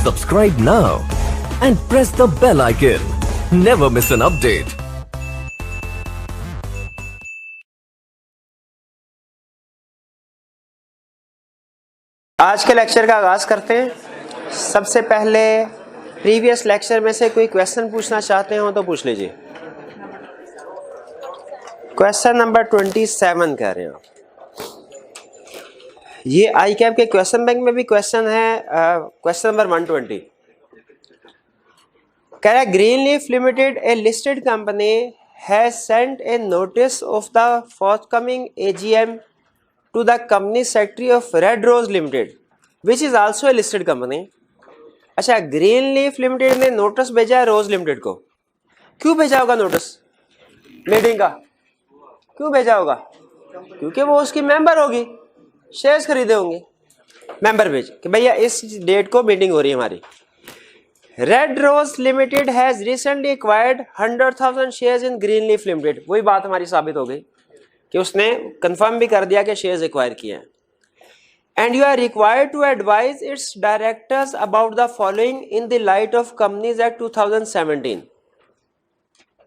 Subscribe now and press the bell icon. Never miss an update. आज के lecture का आगाज करते हैं। सबसे पहले प्रीवियस लेक्चर में से कोई क्वेश्चन पूछना चाहते हो तो पूछ लीजिए। क्वेश्चन नंबर 27 कह रहे हैं आप। ये आई कैप के क्वेश्चन बैंक में भी क्वेश्चन है। क्वेश्चन नंबर 120 कह रहा है green leaf limited a listed company has sent a notice of the forthcoming AGM to the company secretary of Red Rose Limited, which is also a listed company. अच्छा, green leaf limited ने notice भेजा है रोज limited को। क्यों भेजा होगा notice meeting का? क्यों भेजा होगा? क्योंकि वो उसकी मेंबर होगी, शेयर्स खरीदे होंगे। मेंबर भेज कि भैया इस डेट को मीटिंग हो रही है हमारी। Red Rose Limited has recently acquired 100,000 shares in Green leaf Limited. वही बात हमारी साबित हो गई कि उसने कंफर्म भी कर दिया कि शेयर्स एक्वायर किए हैं। And you are required to advise its directors about the following in the light of companies act 2017।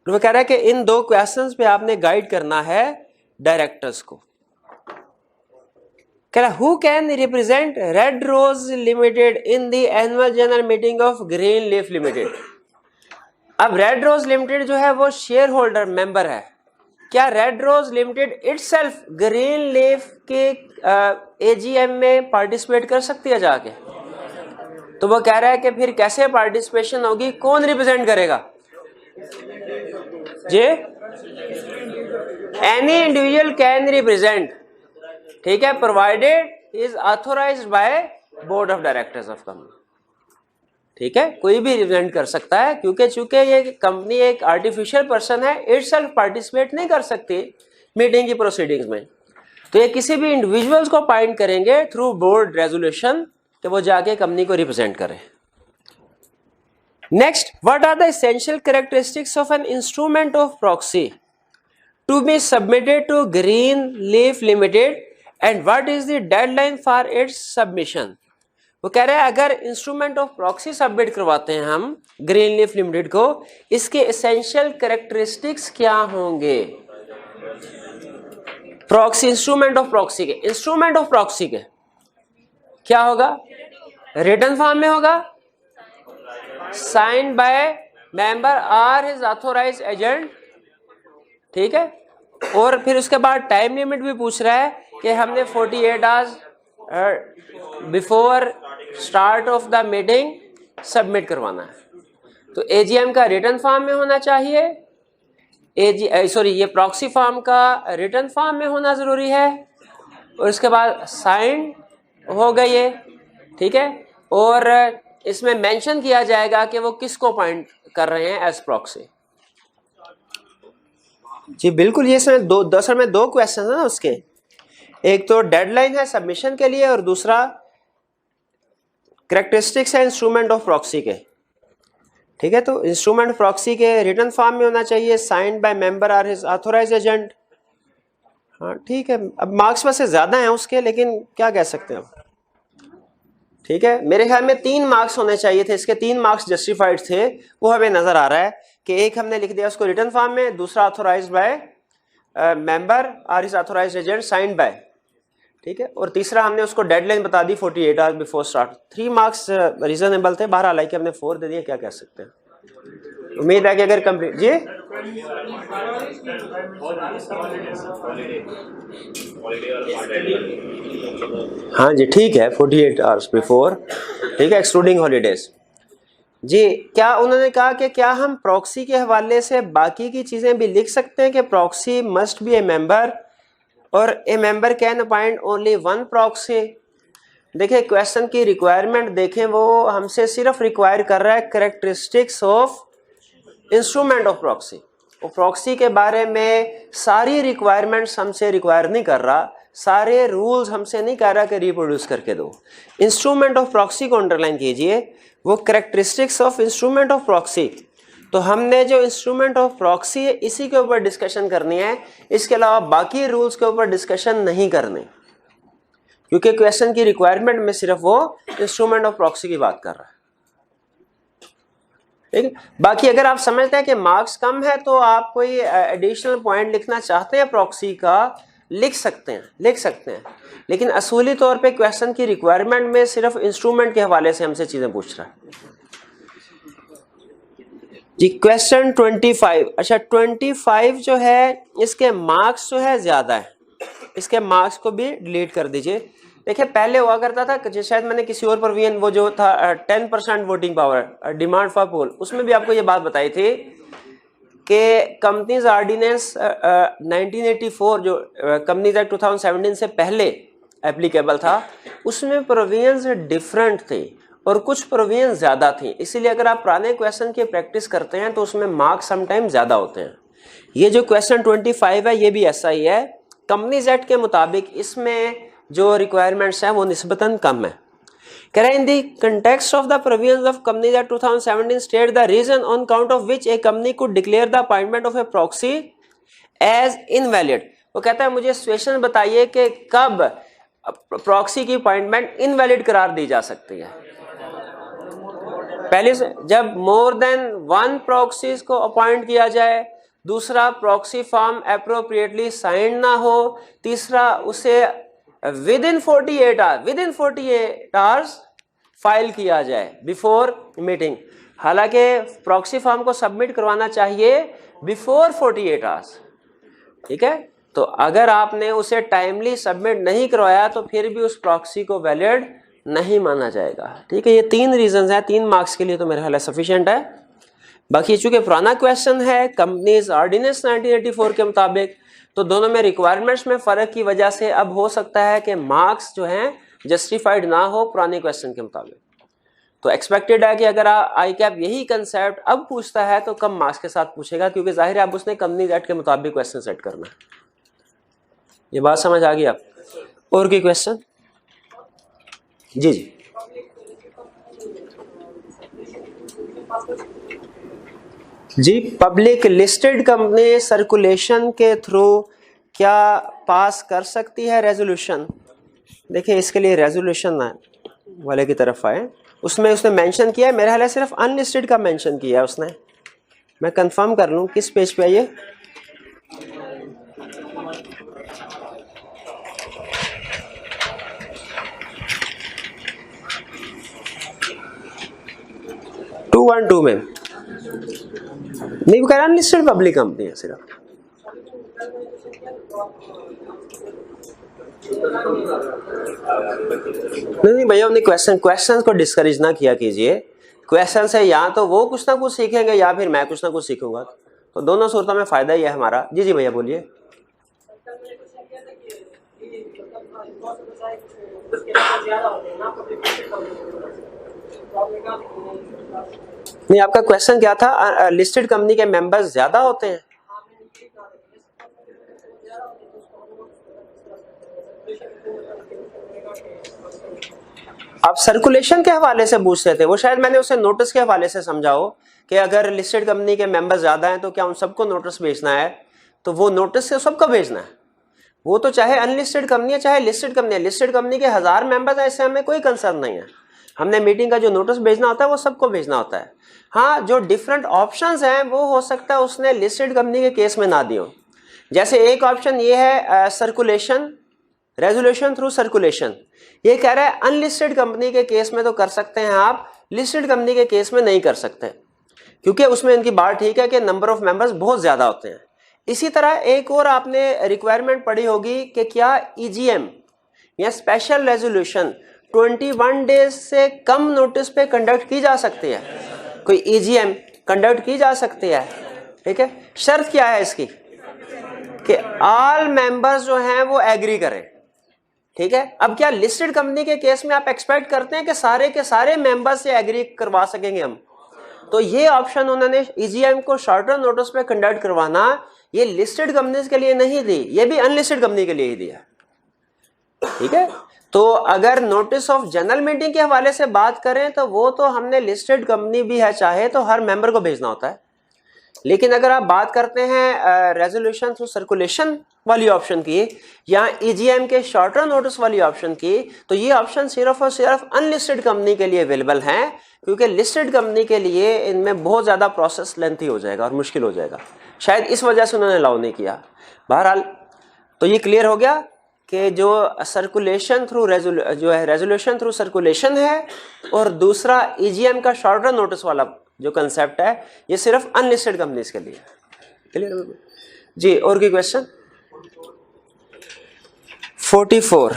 वो कह रहा है कि इन दो क्वेश्चंस पे आपने गाइड करना है डायरेक्टर्स को। कह रहा who can represent Red Rose Limited in the annual general meeting of Green leaf Limited. अब रेड रोज लिमिटेड जो है वो शेयर होल्डर मेंबर है। क्या Red Rose Limited itself Green Leaf के एजीएम में पार्टिसिपेट कर सकती है जाके? तो वो कह रहा है कि फिर कैसे पार्टिसिपेशन होगी, कौन रिप्रेजेंट करेगा जी? एनी इंडिविजुअल कैन रिप्रेजेंट, ठीक है, provided is authorised by board of directors of company. ठीक है, कोई भी रिप्रेजेंट कर सकता है क्योंकि चूंकि ये कंपनी एक आर्टिफिशियल पर्सन है, इटसेल्फ पार्टिसिपेट नहीं कर सकती मीटिंग की प्रोसीडिंग्स में। तो ये किसी भी इंडिविजुअल्स को अपॉइंट करेंगे थ्रू बोर्ड रेजोल्यूशन कि वो जाके कंपनी को रिप्रेजेंट करे। Next, what are the essential characteristics of an instrument of proxy to be submitted to Green leaf Limited and what is the deadline for its submission. वो कह रहे हैं अगर इंस्ट्रूमेंट ऑफ प्रॉक्सी सबमिट करवाते हैं हम green leaf limited को, इसके एसेंशियल कैरेक्टरिस्टिक्स क्या होंगे? प्रॉक्सी, इंस्ट्रूमेंट ऑफ प्रॉक्सी के क्या होगा? रिटन फॉर्म में होगा, signed by member or his authorised agent, ठीक है। और फिर उसके बाद टाइम लिमिट भी पूछ रहा है कि हमने 48 hours before start of the meeting submit करवाना है। तो एजीएम का रिटन फॉर्म में होना चाहिए, ये प्रॉक्सी फॉर्म का रिटन फॉर्म में होना जरूरी है, और उसके बाद साइन हो गई ये, ठीक है। और इसमें मेंशन किया जाएगा कि वो किसको अपॉइंट कर रहे हैं एज प्रॉक्सी। जी बिल्कुल, ये इसमें दो क्वेश्चन है ना उसके। एक तो डेडलाइन है सबमिशन के लिए और दूसरा कैरेक्टरिस्टिक्स है इंस्ट्रूमेंट ऑफ प्रॉक्सी के, ठीक है। तो इंस्ट्रूमेंट ऑफ प्रॉक्सी के रिटन फॉर्म में होना चाहिए, signed by member or his authorised agent. हाँ ठीक है, अब मार्क्स वैसे ज्यादा हैं उसके, लेकिन क्या कह सकते हैं, ठीक है। मेरे ख्याल में 3 मार्क्स होने चाहिए थे, इसके 3 मार्क्स जस्टिफाइड थे। वो हमें नजर आ रहा है कि एक हमने लिख दिया उसको रिटन फॉर्म में, दूसरा authorised by member or his authorised agent signed by, ठीक है, और तीसरा हमने उसको डेडलाइन बता दी 48 hours before start. 3 marks reasonable थे, बहरहाल हालांकि हमने 4 दे दिए, क्या कह सकते हैं। उम्मीद है कि अगर कंप्लीट जी हाँ जी ठीक है, 48 आवर्स बिफोर, ठीक है, एक्सक्लूडिंग हॉलीडेज। जी क्या उन्होंने कहा कि क्या हम प्रॉक्सी के हवाले से बाकी की चीजें भी लिख सकते हैं कि proxy must be a member और a member can appoint only 1 proxy. देखिए क्वेश्चन की रिक्वायरमेंट देखें, वो हमसे सिर्फ रिक्वायर कर रहा है characteristics of instrument of proxy. वो प्रॉक्सी के बारे में सारी रिक्वायरमेंट्स हमसे रिक्वायर नहीं कर रहा, सारे रूल्स हमसे नहीं कह रहा कि रिप्रोड्यूस करके दो। इंस्ट्रूमेंट ऑफ प्रॉक्सी को अंडरलाइन कीजिए, वो characteristics of instrument of proxy. तो हमने जो इंस्ट्रूमेंट ऑफ प्रॉक्सी है इसी के ऊपर डिस्कशन करनी है, इसके अलावा बाकी रूल्स के ऊपर डिस्कशन नहीं करनी, क्योंकि क्वेश्चन की रिक्वायरमेंट में सिर्फ वो इंस्ट्रूमेंट ऑफ प्रॉक्सी की बात कर रहा है। ठीक है। बाकी अगर आप समझते हैं कि मार्क्स कम है तो आप कोई एडिशनल पॉइंट लिखना चाहते हैं प्रॉक्सी का, लिख सकते हैं, लेकिन असूली तौर पे क्वेश्चन की रिक्वायरमेंट में सिर्फ इंस्ट्रूमेंट के हवाले से हमसे चीजें पूछ रहा है जी। क्वेश्चन 25, अच्छा 25 जो है इसके मार्क्स जो है ज्यादा है, इसके मार्क्स को भी डिलीट कर दीजिए। देखिए पहले हुआ करता था, शायद मैंने किसी और प्रोविजन वो जो था 10% वोटिंग पावर डिमांड फॉर पोल, उसमें भी आपको ये बात बताई थी कि कंपनीज ऑर्डिनेंस 1984 जो कंपनीज एक्ट 2017 से पहले एप्लीकेबल था, उसमें प्रोविजंस डिफरेंट थे और कुछ प्रोविजन ज्यादा थी। इसीलिए अगर आप पुराने क्वेश्चन की प्रैक्टिस करते हैं तो उसमें मार्क्स समटाइम ज्यादा होते हैं। ये जो क्वेश्चन 25 है ये भी ऐसा ही है। कंपनीज एक्ट के मुताबिक इसमें जो रिक्वायरमेंट्स हैं वो निस्बतन कम है। कह रहे हैं in the context of the provisions of companies act 2017 state the reason on account of which a company could declare the appointment of a proxy as invalid. वो कहता है मुझे सिचुएशन बताइए कि कब प्रॉक्सी की अपॉइंटमेंट इनवैलिड करार दी जा सकती है। पहले से जब मोर देन वन प्रॉक्सीज को अपॉइंट किया जाए, दूसरा प्रॉक्सी फॉर्म अप्रोप्रिएटली साइन ना हो, तीसरा उसे विद इन 48 आवर्स फाइल किया जाए बिफोर मीटिंग। हालांकि प्रॉक्सी फॉर्म को सबमिट करवाना चाहिए बिफोर 48 आवर्स, ठीक है। तो अगर आपने उसे टाइमली सबमिट नहीं करवाया तो फिर भी उस प्रॉक्सी को वैलिड नहीं माना जाएगा, ठीक है। ये 3 रीजंस हैं, 3 मार्क्स के लिए तो मेरे ख्याल सफिशिएंट है। बाकी चूंकि पुराना क्वेश्चन है कंपनीज ऑर्डिनेंस 1984 के मुताबिक, तो दोनों में रिक्वायरमेंट्स में फर्क की वजह से अब हो सकता है कि मार्क्स जो हैं जस्टिफाइड ना हो पुराने क्वेश्चन के मुताबिक। तो एक्सपेक्टेड है कि अगर आई कैप यही कंसेप्ट अब पूछता है तो कम मार्क्स के साथ पूछेगा, क्योंकि जाहिर है अब उसने कंपनीज एक्ट के मुताबिक क्वेश्चन सेट करना है। ये बात समझ आ गई आप? और कोई क्वेश्चन? जी जी जी। पब्लिक लिस्टेड कंपनी सर्कुलेशन के थ्रू क्या पास कर सकती है रेजोल्यूशन? देखिए इसके लिए रेजोल्यूशन वाले की तरफ आए, उसमें उसने मेंशन किया है, मेरे ख्याल सिर्फ अनलिस्टेड का मेंशन किया है उसने। मैं कंफर्म कर लूं किस पेज पे है ये। टू में नहीं, वो कह रहा अनलिस्टेड पब्लिक कंपनी है सिर्फ। नहीं भैया, उन्हें क्वेश्चन को डिस्करेज ना किया कीजिए। क्वेश्चन से या तो वो कुछ ना कुछ सीखेंगे या फिर मैं कुछ ना कुछ सीखूंगा, तो दोनों सूरतों में फायदा ही है हमारा। जी जी भैया बोलिए। नहीं, आपका क्वेश्चन क्या था? लिस्टेड कंपनी के मेंबर्स ज्यादा होते हैं? आप सर्कुलेशन के हवाले से पूछ रहे थे, वो शायद मैंने उसे नोटिस के हवाले से समझाओ कि अगर लिस्टेड कंपनी के मेंबर्स ज्यादा हैं तो क्या उन सबको नोटिस भेजना है? तो वो नोटिस से सबको भेजना है, वो तो चाहे अनलिस्टेड कंपनी है चाहे लिस्टेड कंपनी है। लिस्टेड कंपनी के 1000 मेंबर्स है, इससे हमें कोई कंसर्न नहीं है। हमने मीटिंग का जो नोटिस भेजना होता है वो सबको भेजना होता है। हाँ, जो डिफरेंट ऑप्शंस हैं वो हो सकता है उसने लिस्टेड कंपनी के केस में ना दियो। जैसे एक ऑप्शन ये है सर्कुलेशन, रेजोल्यूशन थ्रू सर्कुलेशन। ये कह रहा है अनलिस्टेड कंपनी के केस में तो कर सकते हैं आप, लिस्टेड कंपनी के केस में नहीं कर सकते, क्योंकि उसमें इनकी बात ठीक है कि नंबर ऑफ मेंबर्स बहुत ज्यादा होते हैं। इसी तरह एक और आपने रिक्वायरमेंट पढ़ी होगी कि क्या ईजीएम या स्पेशल रेजोल्यूशन 21 डेज से कम नोटिस पे कंडक्ट की जा सकती है? कोई ईजीएम कंडक्ट की जा सकती है, ठीक है। शर्त क्या है इसकी कि ऑल मेंबर्स जो हैं वो एग्री करें, ठीक है। अब क्या लिस्टेड कंपनी के केस में आप एक्सपेक्ट करते हैं कि सारे के सारे मेंबर्स से एग्री करवा सकेंगे हम? तो ये ऑप्शन उन्होंने ईजीएम को शॉर्टर नोटिस पे कंडक्ट करवाना, ये लिस्टेड कंपनीज के लिए नहीं दी, ये भी अनलिस्टेड कंपनी के लिए ही दिया, ठीक है। तो अगर नोटिस ऑफ जनरल मीटिंग के हवाले से बात करें तो वो तो हमने लिस्टेड कंपनी भी है चाहे तो हर मेंबर को भेजना होता है। लेकिन अगर आप बात करते हैं रेजोल्यूशन थ्रू सर्कुलेशन, वाली ऑप्शन की या ईजीएम के शॉर्टर नोटिस वाली ऑप्शन की, तो ये ऑप्शन सिर्फ और सिर्फ अनलिस्टेड कंपनी के लिए अवेलेबल हैं, क्योंकि लिस्टेड कंपनी के लिए इनमें बहुत ज़्यादा प्रोसेस लेंथी हो जाएगा और मुश्किल हो जाएगा, शायद इस वजह से उन्होंने अलाउ नहीं किया। बहरहाल तो ये क्लियर हो गया कि जो सर्कुलेशन थ्रू जो है रेजोल्यूशन थ्रू सर्कुलेशन है, और दूसरा ईजीएम का शॉर्टर नोटिस वाला जो कंसेप्ट है, ये सिर्फ अनलिस्टेड कंपनीज के लिए। क्लियर जी? और कोई क्वेश्चन? 44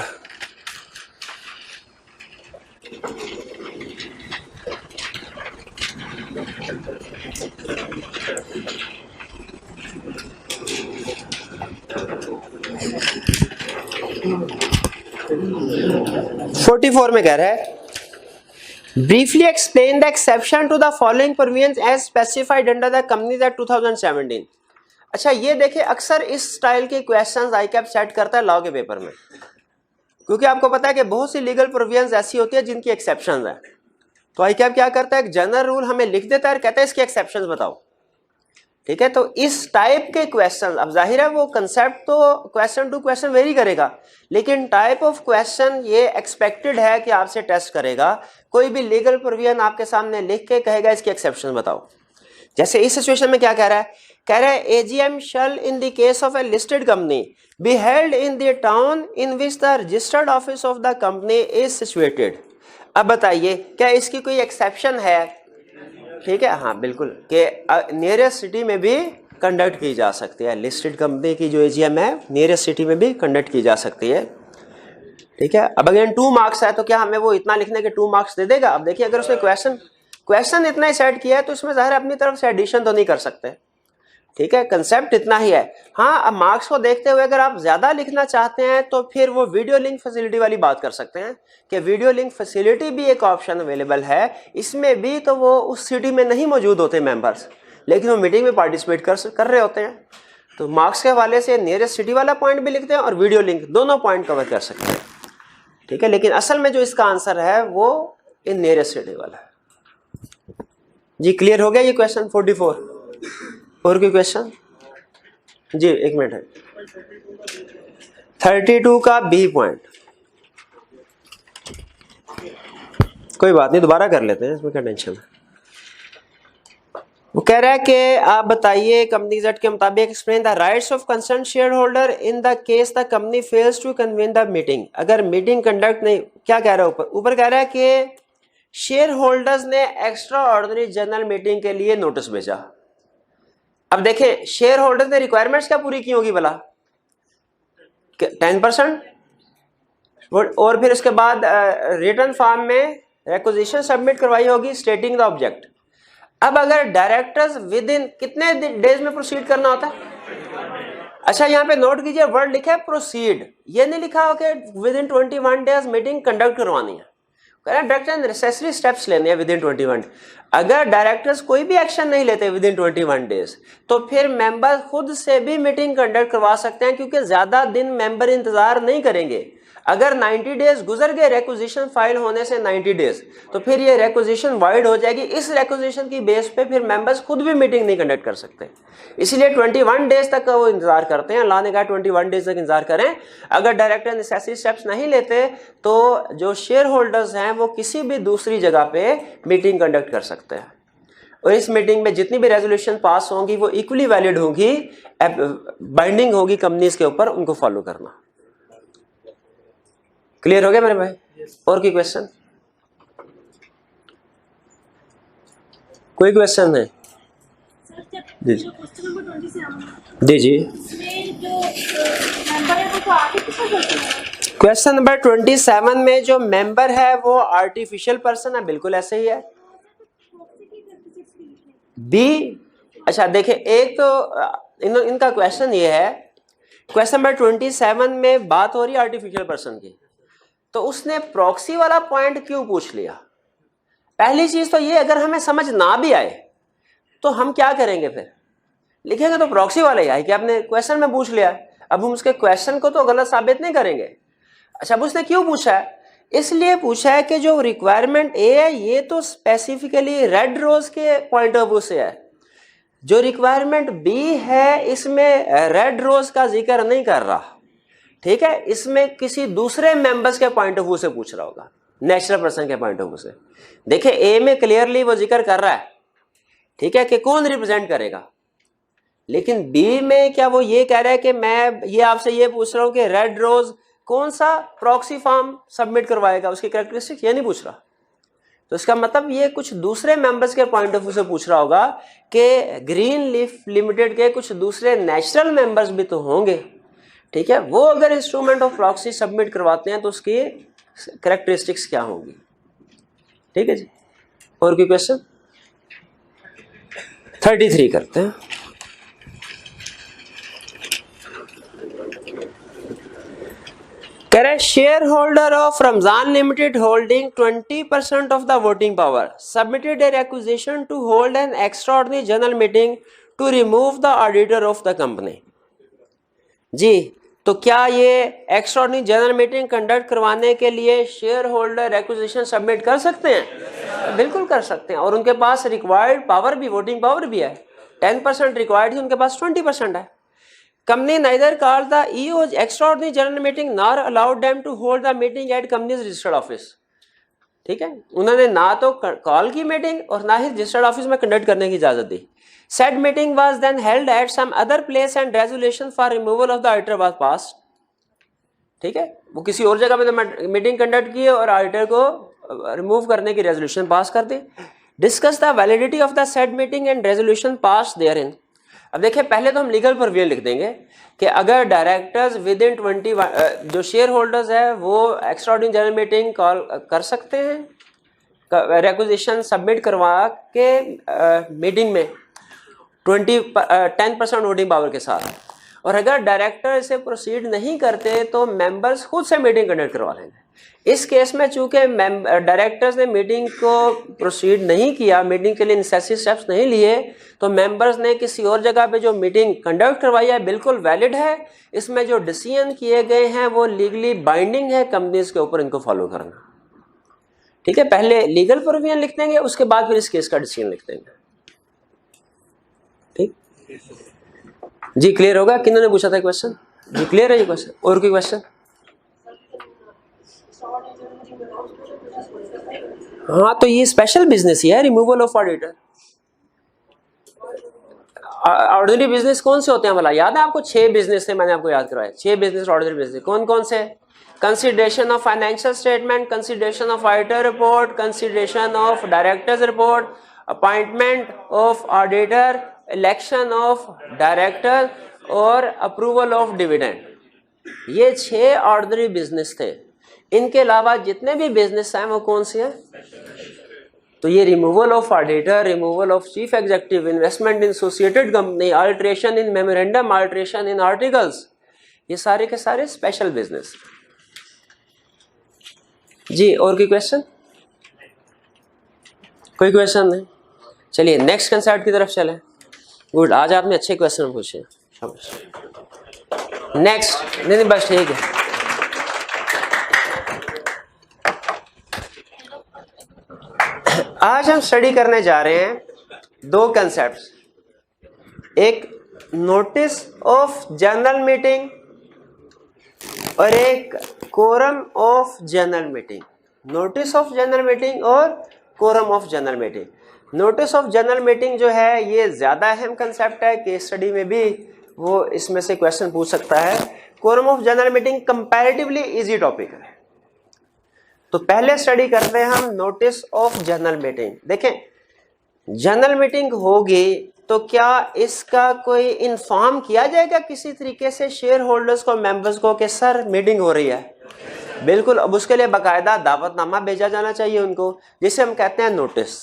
44 में कह रहा है briefly explain the exception to the following provisions as specified under the companies act 2017। अच्छा, ये देखिए अक्सर इस स्टाइल के क्वेश्चंस आईकैप सेट करता है लॉ के पेपर में, क्योंकि आपको पता है कि बहुत सी लीगल प्रोविजंस ऐसी होती है जिनकी एक्सेप्शंस है। तो आईकैप क्या करता है, एक जनरल रूल हमें लिख देता है और कहता है इसके एक्सेप्शंस बताओ। ठीक है, तो इस टाइप के क्वेश्चन, अब जाहिर है वो कंसेप्ट तो क्वेश्चन टू क्वेश्चन वेरी करेगा, लेकिन टाइप ऑफ क्वेश्चन ये एक्सपेक्टेड है कि आपसे टेस्ट करेगा। कोई भी लीगल प्रोविजन आपके सामने लिख के कहेगा इसके एक्सेप्शन बताओ। जैसे इस सिचुएशन में क्या कह रहा है, कह रहा है AGM shall in the case of a listed company be held in the town in which the registered office of the company is situated. अब बताइए क्या इसकी कोई एक्सेप्शन है? ठीक है, हाँ बिल्कुल, कि नियरेस्ट सिटी में भी कंडक्ट की जा सकती है। लिस्टेड कंपनी की जो एजीएम है नियरेस्ट सिटी में भी कंडक्ट की जा सकती है। ठीक है, अब अगेन 2 मार्क्स है तो क्या हमें वो इतना लिखने के 2 मार्क्स दे देगा? अब देखिए अगर उसने क्वेश्चन इतना ही सेट किया है तो इसमें जाहिर अपनी तरफ से एडिशन तो नहीं कर सकते। ठीक है, कंसेप्ट इतना ही है। हाँ, अब मार्क्स को देखते हुए अगर आप ज्यादा लिखना चाहते हैं तो फिर वो वीडियो लिंक फैसिलिटी वाली बात कर सकते हैं कि वीडियो लिंक फैसिलिटी भी एक ऑप्शन अवेलेबल है। इसमें भी तो वो उस सिटी में नहीं मौजूद होते मेंबर्स, लेकिन वो मीटिंग में पार्टिसिपेट कर रहे होते हैं। तो मार्क्स के हवाले से नियरेस्ट सिटी वाला पॉइंट भी लिखते हैं और वीडियो लिंक, दोनों पॉइंट कवर कर सकते हैं। ठीक है, लेकिन असल में जो इसका आंसर है वो इन नियरेस्ट सिटी वाला है। जी क्लियर हो गया ये क्वेश्चन 44? और कोई क्वेश्चन? जी एक मिनट है। 32 का बी पॉइंट, कोई बात नहीं दोबारा कर लेते हैं, इसमें क्या टेंशन है। वो कह रहा है कि आप बताइए कंपनीज एक्ट के मुताबिक explain the rights of concern shareholder in the case the company fails to convene the meeting. अगर मीटिंग कंडक्ट नहीं, क्या कह रहा है ऊपर कह रहा है कि शेयर होल्डर्स ने एक्स्ट्रा ऑर्डिनरी जनरल मीटिंग के लिए नोटिस भेजा। अब देखें शेयर होल्डर्स ने रिक्वायरमेंट्स क्या पूरी की होगी भला? 10%, और फिर उसके बाद रिटर्न फॉर्म में रिक्वेजिशन सबमिट करवाई होगी स्टेटिंग द ऑब्जेक्ट। अब अगर डायरेक्टर्स विद इन कितने डेज में प्रोसीड करना होता है? अच्छा यहाँ पे नोट कीजिए वर्ड लिखा है प्रोसीड, ये नहीं लिखा हो कि with in 21 days meeting conduct करवानी है। डायरेक्टर नेसेसरी स्टेप्स लेने हैं विद इन 21। अगर डायरेक्टर्स कोई भी एक्शन नहीं लेते विद इन 21 डेज तो फिर मेंबर खुद से भी मीटिंग कंडक्ट करवा सकते हैं, क्योंकि ज्यादा दिन मेंबर इंतजार नहीं करेंगे। अगर 90 डेज गुजर गए रेक्विजिशन फाइल होने से 90 डेज, तो फिर ये रेक्विजिशन वाइड हो जाएगी। इस रेक्विजिशन की बेस पे फिर मेंबर्स खुद भी मीटिंग नहीं कंडक्ट कर सकते, इसलिए 21 डेज तक वो इंतजार करते हैं। अल्लाह ने कहा 21 डेज तक इंतजार करें। अगर डायरेक्टर नेसेसरी स्टेप्स नहीं लेते तो जो शेयर होल्डर्स हैं वो किसी भी दूसरी जगह पे मीटिंग कंडक्ट कर सकते हैं, और इस मीटिंग में जितनी भी रेजोल्यूशन पास होंगी वो इक्वली वैलिड होगी, बाइंडिंग होगी कंपनीज के ऊपर, उनको फॉलो करना। क्लियर हो गया मेरे भाई? और कोई क्वेश्चन? कोई क्वेश्चन है? जी जी क्वेश्चन नंबर 27 में जो मेंबर है वो आर्टिफिशियल पर्सन है, बिल्कुल ऐसे ही है। बी, अच्छा देखिए एक तो इनका क्वेश्चन ये है, क्वेश्चन नंबर 27 में बात हो रही है आर्टिफिशियल पर्सन की, तो उसने प्रॉक्सी वाला पॉइंट क्यों पूछ लिया? पहली चीज तो ये, अगर हमें समझ ना भी आए तो हम क्या करेंगे? फिर लिखेंगे तो प्रॉक्सी वाला ही आए कि आपने क्वेश्चन में पूछ लिया, अब हम उसके क्वेश्चन को तो गलत साबित नहीं करेंगे। अच्छा, अब उसने क्यों पूछा है? इसलिए पूछा है कि जो रिक्वायरमेंट ए है ये तो स्पेसिफिकली रेड रोज के पॉइंट ऑफ व्यू से है, जो रिक्वायरमेंट बी है इसमें रेड रोज का जिक्र नहीं कर रहा, ठीक है, इसमें किसी दूसरे मेंबर्स के पॉइंट ऑफ व्यू से पूछ रहा होगा, नेचुरल पर्सन के पॉइंट ऑफ व्यू से। देखिए ए में क्लियरली वो जिक्र कर रहा है, ठीक है, कि कौन रिप्रेजेंट करेगा, लेकिन बी में क्या वो ये कह रहा है कि मैं ये आपसे ये पूछ रहा हूं कि रेड रोज कौन सा प्रॉक्सी फॉर्म सबमिट करवाएगा, उसकी कैरेक्टरिस्टिक्स ये नहीं पूछ रहा। तो इसका मतलब ये कुछ दूसरे मेंबर्स के पॉइंट ऑफ व्यू से पूछ रहा होगा कि ग्रीन लीफ लिमिटेड के कुछ दूसरे नेचुरल मेंबर्स भी तो होंगे, ठीक है, वो अगर इंस्ट्रूमेंट ऑफ प्रॉक्सी सबमिट करवाते हैं तो उसकी कैरेक्टरिस्टिक्स क्या होंगी। ठीक है जी, और कोई क्वेश्चन? 33 करते हैं। कह रहे shareholder of Ramzan limited holding 20% of the voting power submitted a requisition to hold an extraordinary general meeting to remove the auditor of the company. जी, तो क्या ये एक्स्ट्राऑर्डिनरी जनरल मीटिंग कंडक्ट करवाने के लिए शेयर होल्डर रिक्वेजिशन सबमिट कर सकते हैं? बिल्कुल कर सकते हैं, और उनके पास रिक्वायर्ड पावर भी, वोटिंग पावर भी है। 10% रिक्वायर्ड थी, उनके पास 20% है। Company neither call the EOs extraordinary general meeting nor allowed them to hold the meeting at company's registered office. ठीक है, उन्होंने ना तो कॉल की मीटिंग और ना ही रजिस्टर्ड ऑफिस में कंडक्ट करने की इजाजत दी। Said meeting was then held at some other place and resolution for removal of the auditor was passed. ठीक है, वो किसी और जगह में मीटिंग कंडक्ट की और ऑडिटर को रिमूव करने की रेजोल्यूशन पास कर दी। Discuss the validity of the said meeting and resolution pass therein. अब देखिए, पहले तो हम लीगल प्रोविजन लिख देंगे कि अगर डायरेक्टर्स विद इन 21 जो शेयर होल्डर्स है वो एक्स्ट्राऑर्डिनरी जनरल मीटिंग कॉल कर सकते हैं, रिक्वेजिशन सबमिट करवा के मीटिंग में 10% वोटिंग पावर के साथ, और अगर डायरेक्टर इसे प्रोसीड नहीं करते तो मेंबर्स खुद से मीटिंग कंडक्ट करवा लेंगे। इस केस में चूंकि डायरेक्टर्स ने मीटिंग को प्रोसीड नहीं किया, मीटिंग के लिए नेसेसरी स्टेप्स नहीं लिए, तो मेंबर्स ने किसी और जगह पे जो मीटिंग कंडक्ट करवाई है बिल्कुल वैलिड है। इसमें जो डिसीजन किए गए हैं वो लीगली बाइंडिंग है कंपनीज के ऊपर, इनको फॉलो करना। ठीक है, पहले लीगल प्रोविजन लिख देंगे, उसके बाद फिर इस केस का डिसीजन लिख देंगे। ठीक जी, क्लियर होगा? किन्होंने पूछा था क्वेश्चन? जी क्लियर है ये क्वेश्चन? और कोई क्वेश्चन? हाँ, तो ये स्पेशल बिजनेस ही है, removal of auditor. Ordinary business कौन से होते हैं भला? याद है आपको? 6 बिजनेस थे, मैंने आपको याद करवाया। 6 बिजनेस ऑर्डिनरी बिजनेस कौन कौन से? Consideration of financial statement, consideration of auditor report, consideration of directors report, appointment of auditor, election of director और अप्रूवल ऑफ डिविडेंड। ये 6 ऑर्डिनरी बिजनेस थे। इनके अलावा जितने भी बिजनेस हैं वो कौन से हैं? तो ये removal of auditor, removal of chief executive, investment in associated company, alteration in memorandum, alteration in articles, ये सारे के सारे स्पेशल बिजनेस। जी, और कोई क्वेश्चन? कोई क्वेश्चन नहीं? चलिए नेक्स्ट कंसेप्ट की तरफ चलें। गुड, आज आपने अच्छे क्वेश्चन पूछे, शाबाश। नेक्स्ट, नहीं बस ठीक है। आज हम स्टडी करने जा रहे हैं 2 कंसेप्ट्स, एक नोटिस ऑफ जनरल मीटिंग और एक quorum of general meeting. Notice of general meeting और quorum of general meeting. Notice of general meeting जो है ये ज़्यादा अहम कंसेप्ट है, केस स्टडी में भी वो इसमें से क्वेश्चन पूछ सकता है। Quorum of general meeting comparatively easy topic है। तो पहले स्टडी करते हैं हम नोटिस ऑफ जनरल मीटिंग। देखें, जनरल मीटिंग होगी तो क्या इसका कोई इन्फॉर्म किया जाएगा किसी तरीके से शेयर होल्डर्स को, मेंबर्स को कि सर मीटिंग हो रही है? बिल्कुल। अब उसके लिए बाकायदा दावतनामा भेजा जाना चाहिए उनको, जिसे हम कहते हैं नोटिस।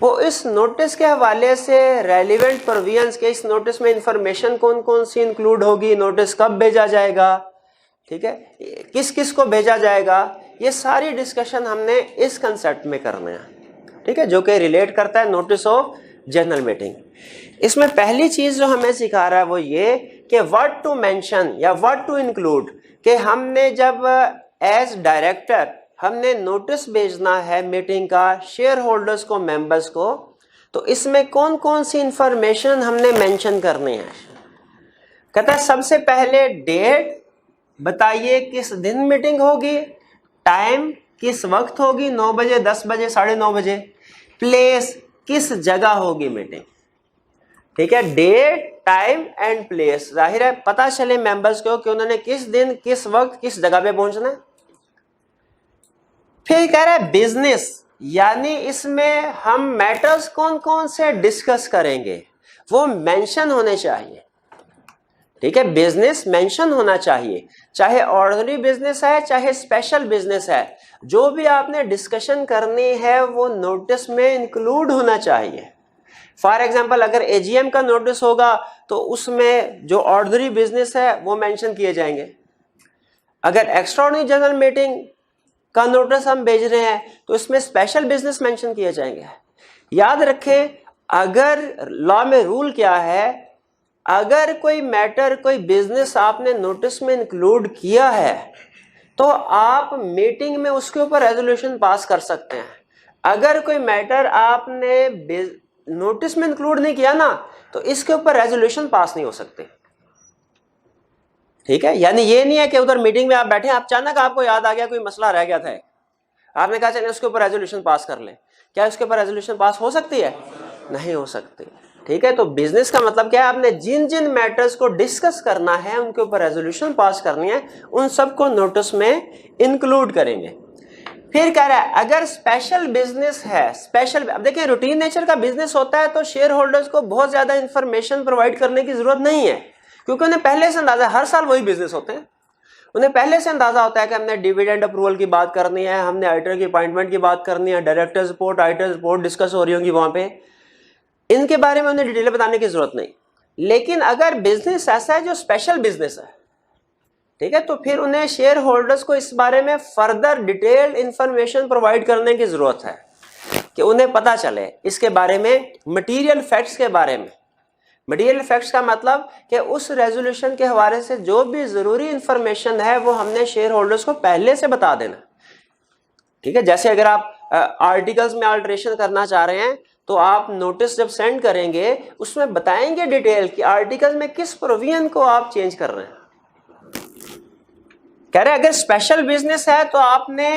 वो इस नोटिस के हवाले से रेलिवेंट प्रोविजंस के, इस नोटिस में इंफॉर्मेशन कौन कौन सी इंक्लूड होगी, नोटिस कब भेजा जाएगा, ठीक है, किस किस को भेजा जाएगा, ये सारी डिस्कशन हमने इस कंसेप्ट में करना है। ठीक है, जो कि रिलेट करता है नोटिस ऑफ जनरल मीटिंग। इसमें पहली चीज जो हमें सिखा रहा है वो ये कि व्हाट टू मेंशन या व्हाट टू इंक्लूड, कि हमने जब एज डायरेक्टर हमने नोटिस भेजना है मीटिंग का शेयर होल्डर्स को, मेंबर्स को, तो इसमें कौन कौन सी इंफॉर्मेशन हमने मेंशन करनी है। कहता है सबसे पहले डेट बताइए, किस दिन मीटिंग होगी, टाइम किस वक्त होगी, 9 बजे, 10 बजे, 9:30 बजे, प्लेस किस जगह होगी मीटिंग। ठीक है, डेट, टाइम एंड प्लेस। जाहिर है पता चले मेंबर्स को कि उन्होंने किस दिन, किस वक्त, किस जगह पे पहुंचना है। फिर कह रहा है बिजनेस, यानी इसमें हम मैटर्स कौन कौन से डिस्कस करेंगे वो मेंशन होने चाहिए। ठीक है, बिजनेस मेंशन होना चाहिए, चाहे ऑर्डिनरी बिजनेस है चाहे स्पेशल बिजनेस है, जो भी आपने डिस्कशन करनी है वो नोटिस में इंक्लूड होना चाहिए। फॉर एग्जांपल अगर एजीएम का नोटिस होगा तो उसमें जो ऑर्डिनरी बिजनेस है वो मेंशन किए जाएंगे। अगर एक्स्ट्राऑर्डिनरी जनरल मीटिंग का नोटिस हम भेज रहे हैं तो इसमें स्पेशल बिजनेस मेंशन किए जाएंगे। याद रखें, अगर लॉ में रूल क्या है, अगर कोई मैटर, कोई बिजनेस आपने नोटिस में इंक्लूड किया है तो आप मीटिंग में उसके ऊपर रेजोल्यूशन पास कर सकते हैं। अगर कोई मैटर आपने नोटिस में इंक्लूड नहीं किया ना तो इसके ऊपर रेजोल्यूशन पास नहीं हो सकते। ठीक है, यानी ये नहीं है कि उधर मीटिंग में आप बैठे, आप अचानक आपको याद आ गया कोई मसला रह गया था, आपने कहा चलिए उसके ऊपर रेजोल्यूशन पास कर ले, क्या उसके ऊपर रेजोल्यूशन पास हो सकती है? नहीं हो सकती। ठीक है, तो बिजनेस का मतलब क्या है, आपने जिन जिन मैटर्स को डिस्कस करना है उनके ऊपर रेजोल्यूशन पास करनी है, उन सबको नोटिस में इंक्लूड करेंगे। फिर कह रहा है अगर स्पेशल बिजनेस है, स्पेशल, अब देखिए रूटीन नेचर का बिजनेस होता है तो शेयर होल्डर्स को बहुत ज्यादा इंफॉर्मेशन प्रोवाइड करने की जरूरत नहीं है, क्योंकि उन्हें पहले से अंदाजा, हर साल वही बिजनेस होते हैं, उन्हें पहले से अंदाजा होता है कि हमने डिविडेंड अप्रूवल की बात करनी है, हमने ऑडिटर की अपॉइंटमेंट की बात करनी है, directors report, auditors report discuss हो रही होगी वहां पे, इनके बारे में उन्हें डिटेल बताने की जरूरत नहीं। लेकिन अगर बिजनेस ऐसा है जो स्पेशल बिजनेस है, ठीक है, तो फिर उन्हें शेयर होल्डर्स को इस बारे में फर्दर डिटेल्ड इंफॉर्मेशन प्रोवाइड करने की जरूरत है कि उन्हें पता चले इसके बारे में, मटेरियल फैक्ट्स के बारे में। मटेरियल फैक्ट्स का मतलब कि उस रेजोल्यूशन के हवाले से जो भी जरूरी इंफॉर्मेशन है वो हमने शेयर होल्डर्स को पहले से बता देना। ठीक है, जैसे अगर आप आर्टिकल्स में अल्टरेशन करना चाह रहे हैं तो आप नोटिस जब सेंड करेंगे उसमें बताएंगे डिटेल कि आर्टिकल में किस प्रोविजन को आप चेंज कर रहे हैं। कह रहे अगर स्पेशल बिजनेस है तो आपने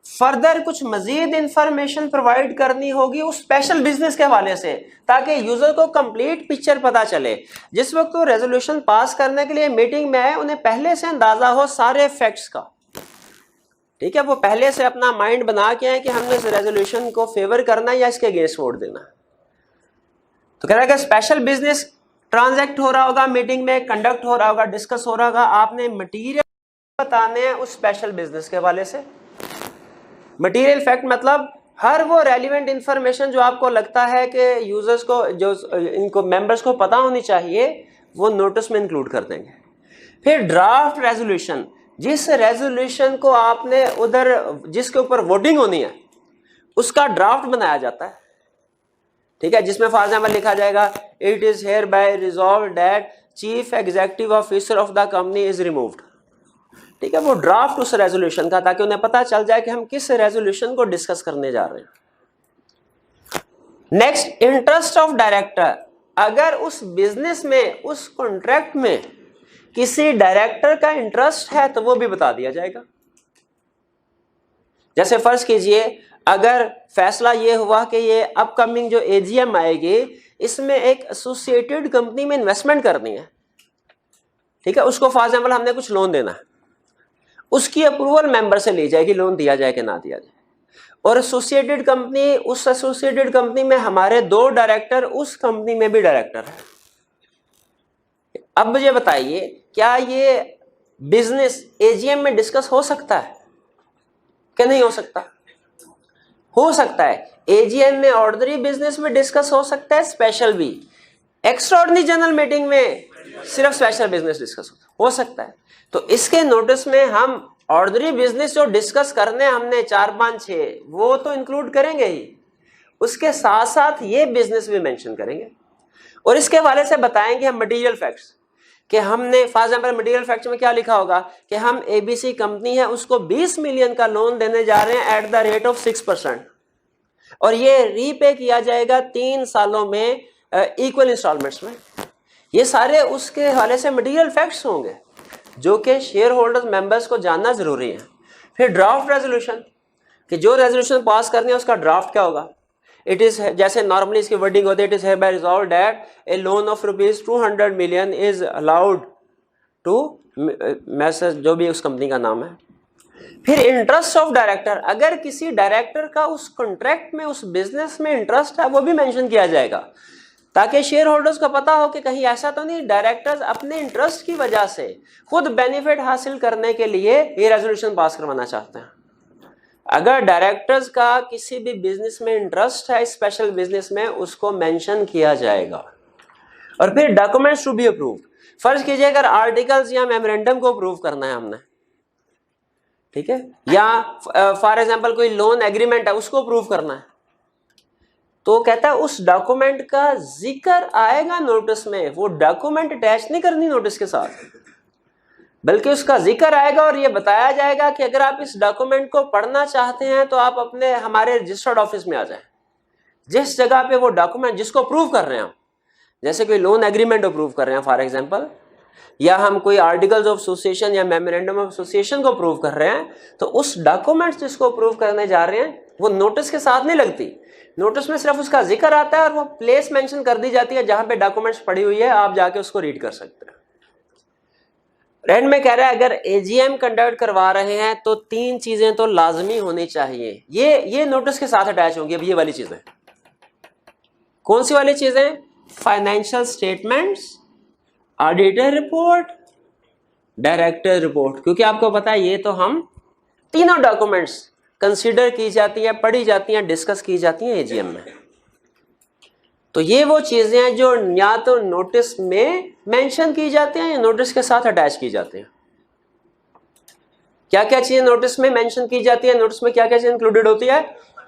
फर्दर कुछ मजीद इंफॉर्मेशन प्रोवाइड करनी होगी उस स्पेशल बिजनेस के हवाले से, ताकि यूजर को कंप्लीट पिक्चर पता चले। जिस वक्त वो रेजोल्यूशन पास करने के लिए मीटिंग में आए उन्हें पहले से अंदाजा हो सारे फैक्ट्स का। ठीक है, वो पहले से अपना माइंड बना के आए कि हमने इस रेजोल्यूशन को फेवर करना है या इसके अगेंस्ट वोट देना। तो कह रहा है कि स्पेशल बिजनेस ट्रांजैक्ट हो रहा होगा, मीटिंग में कंडक्ट हो रहा होगा, डिस्कस हो रहा होगा, आपने मटीरियल बताने हैं उस स्पेशल बिजनेस के हवाले से। मटेरियल फैक्ट मतलब हर वो रेलिवेंट इंफॉर्मेशन जो आपको लगता है कि यूजर्स को, जो इनको मेंबर्स को पता होनी चाहिए, वो नोटिस में इंक्लूड कर देंगे। फिर ड्राफ्ट रेजोल्यूशन, जिस रेजोल्यूशन को आपने उधर, जिसके ऊपर वोटिंग होनी है उसका ड्राफ्ट बनाया जाता है। ठीक है, जिसमें फॉर एग्जाम्पल लिखा जाएगा it is here bye resolve that chief executive officer of the company is removed. ठीक है, वो ड्राफ्ट उस रेजोल्यूशन का, ताकि उन्हें पता चल जाए कि हम किस रेजोल्यूशन को डिस्कस करने जा रहे हैं। नेक्स्ट, इंटरेस्ट ऑफ डायरेक्टर, अगर उस बिजनेस में, उस कॉन्ट्रैक्ट में किसी डायरेक्टर का इंटरेस्ट है तो वो भी बता दिया जाएगा। जैसे फर्ज कीजिए अगर फैसला ये हुआ कि ये अपकमिंग जो एजीएम आएगी इसमें एक एसोसिएटेड कंपनी में इन्वेस्टमेंट करनी है, ठीक है, उसको फॉर एग्जाम्पल हमने कुछ लोन देना है, उसकी अप्रूवल मेंबर से ली जाएगी, लोन दिया जाए कि ना दिया जाए। और एसोसिएटेड कंपनी, उस एसोसिएटेड कंपनी में हमारे 2 डायरेक्टर उस कंपनी में भी डायरेक्टर है। अब मुझे बताइए क्या ये बिजनेस एजीएम में डिस्कस हो सकता है कि नहीं हो सकता? हो सकता है। एजीएम में ऑर्डिनरी बिजनेस में डिस्कस हो सकता है, स्पेशल भी। एक्स्ट्राऑर्डिनरी जनरल मीटिंग में सिर्फ स्पेशल बिजनेस डिस्कस हो सकता है। तो इसके नोटिस में हम ऑर्डिनरी बिजनेस जो डिस्कस करने हमने 4, 5, 6 वो तो इंक्लूड करेंगे ही, उसके साथ साथ ये बिजनेस भी मेंशन करेंगे और इसके हवाले से बताएंगे हम मटेरियल फैक्ट्स कि हमने फॉर एग्जाम्पल मटेरियल फैक्ट्स में क्या लिखा होगा कि हम एबीसी कंपनी है उसको 20 मिलियन का लोन देने जा रहे हैं एट द रेट ऑफ 6%। और ये रीपे किया जाएगा 3 सालों में इक्वल इंस्टॉलमेंट्स में। ये सारे उसके हवाले से मटेरियल फैक्ट्स होंगे जो कि शेयर होल्डर्स मेंबर्स को जानना जरूरी है। फिर ड्राफ्ट रेजोल्यूशन, कि जो रेजोल्यूशन पास करनी है उसका ड्राफ्ट क्या होगा। इट इज, जैसे नॉर्मली इसकी वर्डिंग होती है, it is hereby resolved that a loan of ₹200 million is allowed to message, जो भी उस कंपनी का नाम है। फिर इंटरेस्ट ऑफ डायरेक्टर, अगर किसी डायरेक्टर का उस कॉन्ट्रैक्ट में, उस बिजनेस में इंटरेस्ट है, वो भी मेंशन किया जाएगा, ताकि शेयर होल्डर्स को पता हो कि कहीं ऐसा तो नहीं डायरेक्टर्स अपने इंटरेस्ट की वजह से खुद बेनिफिट हासिल करने के लिए ये रेजोल्यूशन पास करवाना चाहते हैं। अगर डायरेक्टर्स का किसी भी बिजनेस में इंटरेस्ट है, स्पेशल बिजनेस में, उसको मेंशन किया जाएगा। और फिर डॉक्यूमेंट्स टू बी अप्रूव, फर्ज कीजिए अगर आर्टिकल्स या मेमोरेंडम को अप्रूव करना है हमने, ठीक है, या फॉर एग्जांपल कोई लोन एग्रीमेंट है उसको अप्रूव करना है, तो कहता है उस डॉक्यूमेंट का जिक्र आएगा नोटिस में। वो डॉक्यूमेंट अटैच नहीं करनी नोटिस के साथ, बल्कि उसका जिक्र आएगा और ये बताया जाएगा कि अगर आप इस डॉक्यूमेंट को पढ़ना चाहते हैं तो आप अपने हमारे रजिस्टर्ड ऑफिस में आ जाएं। जिस जगह पे वो डॉक्यूमेंट जिसको अप्रूव कर रहे हैं हम, जैसे कोई लोन एग्रीमेंट अप्रूव कर रहे हैं फॉर एग्जांपल, या हम कोई आर्टिकल्स ऑफ एसोसिएशन या मेमोरेंडम ऑफ एसोसिएशन को अप्रूव कर रहे हैं, तो उस डॉक्यूमेंट जिसको अप्रूव करने जा रहे हैं वो नोटिस के साथ नहीं लगती। नोटिस में सिर्फ उसका जिक्र आता है और वो प्लेस मेंशन कर दी जाती है जहां पे डॉक्यूमेंट्स पड़ी हुई है, आप जाके उसको रीड कर सकते हैं। एंड में कह रहा है अगर एजीएम कंडक्ट करवा रहे हैं तो 3 चीजें तो लाजमी होनी चाहिए, ये नोटिस के साथ अटैच होंगी। अब ये वाली चीजें कौन सी वाली चीजें? Financial statements, auditor report, director report. क्योंकि आपको पता है ये तो हम तीनों डॉक्यूमेंट्स कंसीडर की जाती है, पढ़ी जाती हैं, डिस्कस की जाती हैं एजीएम में। तो ये वो चीजें हैं जो या तो नोटिस में मेंशन की जाती हैं या नोटिस के साथ अटैच की जाती हैं। क्या क्या चीजें नोटिस में मेंशन की जाती है? नोटिस में क्या क्या चीजें इंक्लूडेड होती है?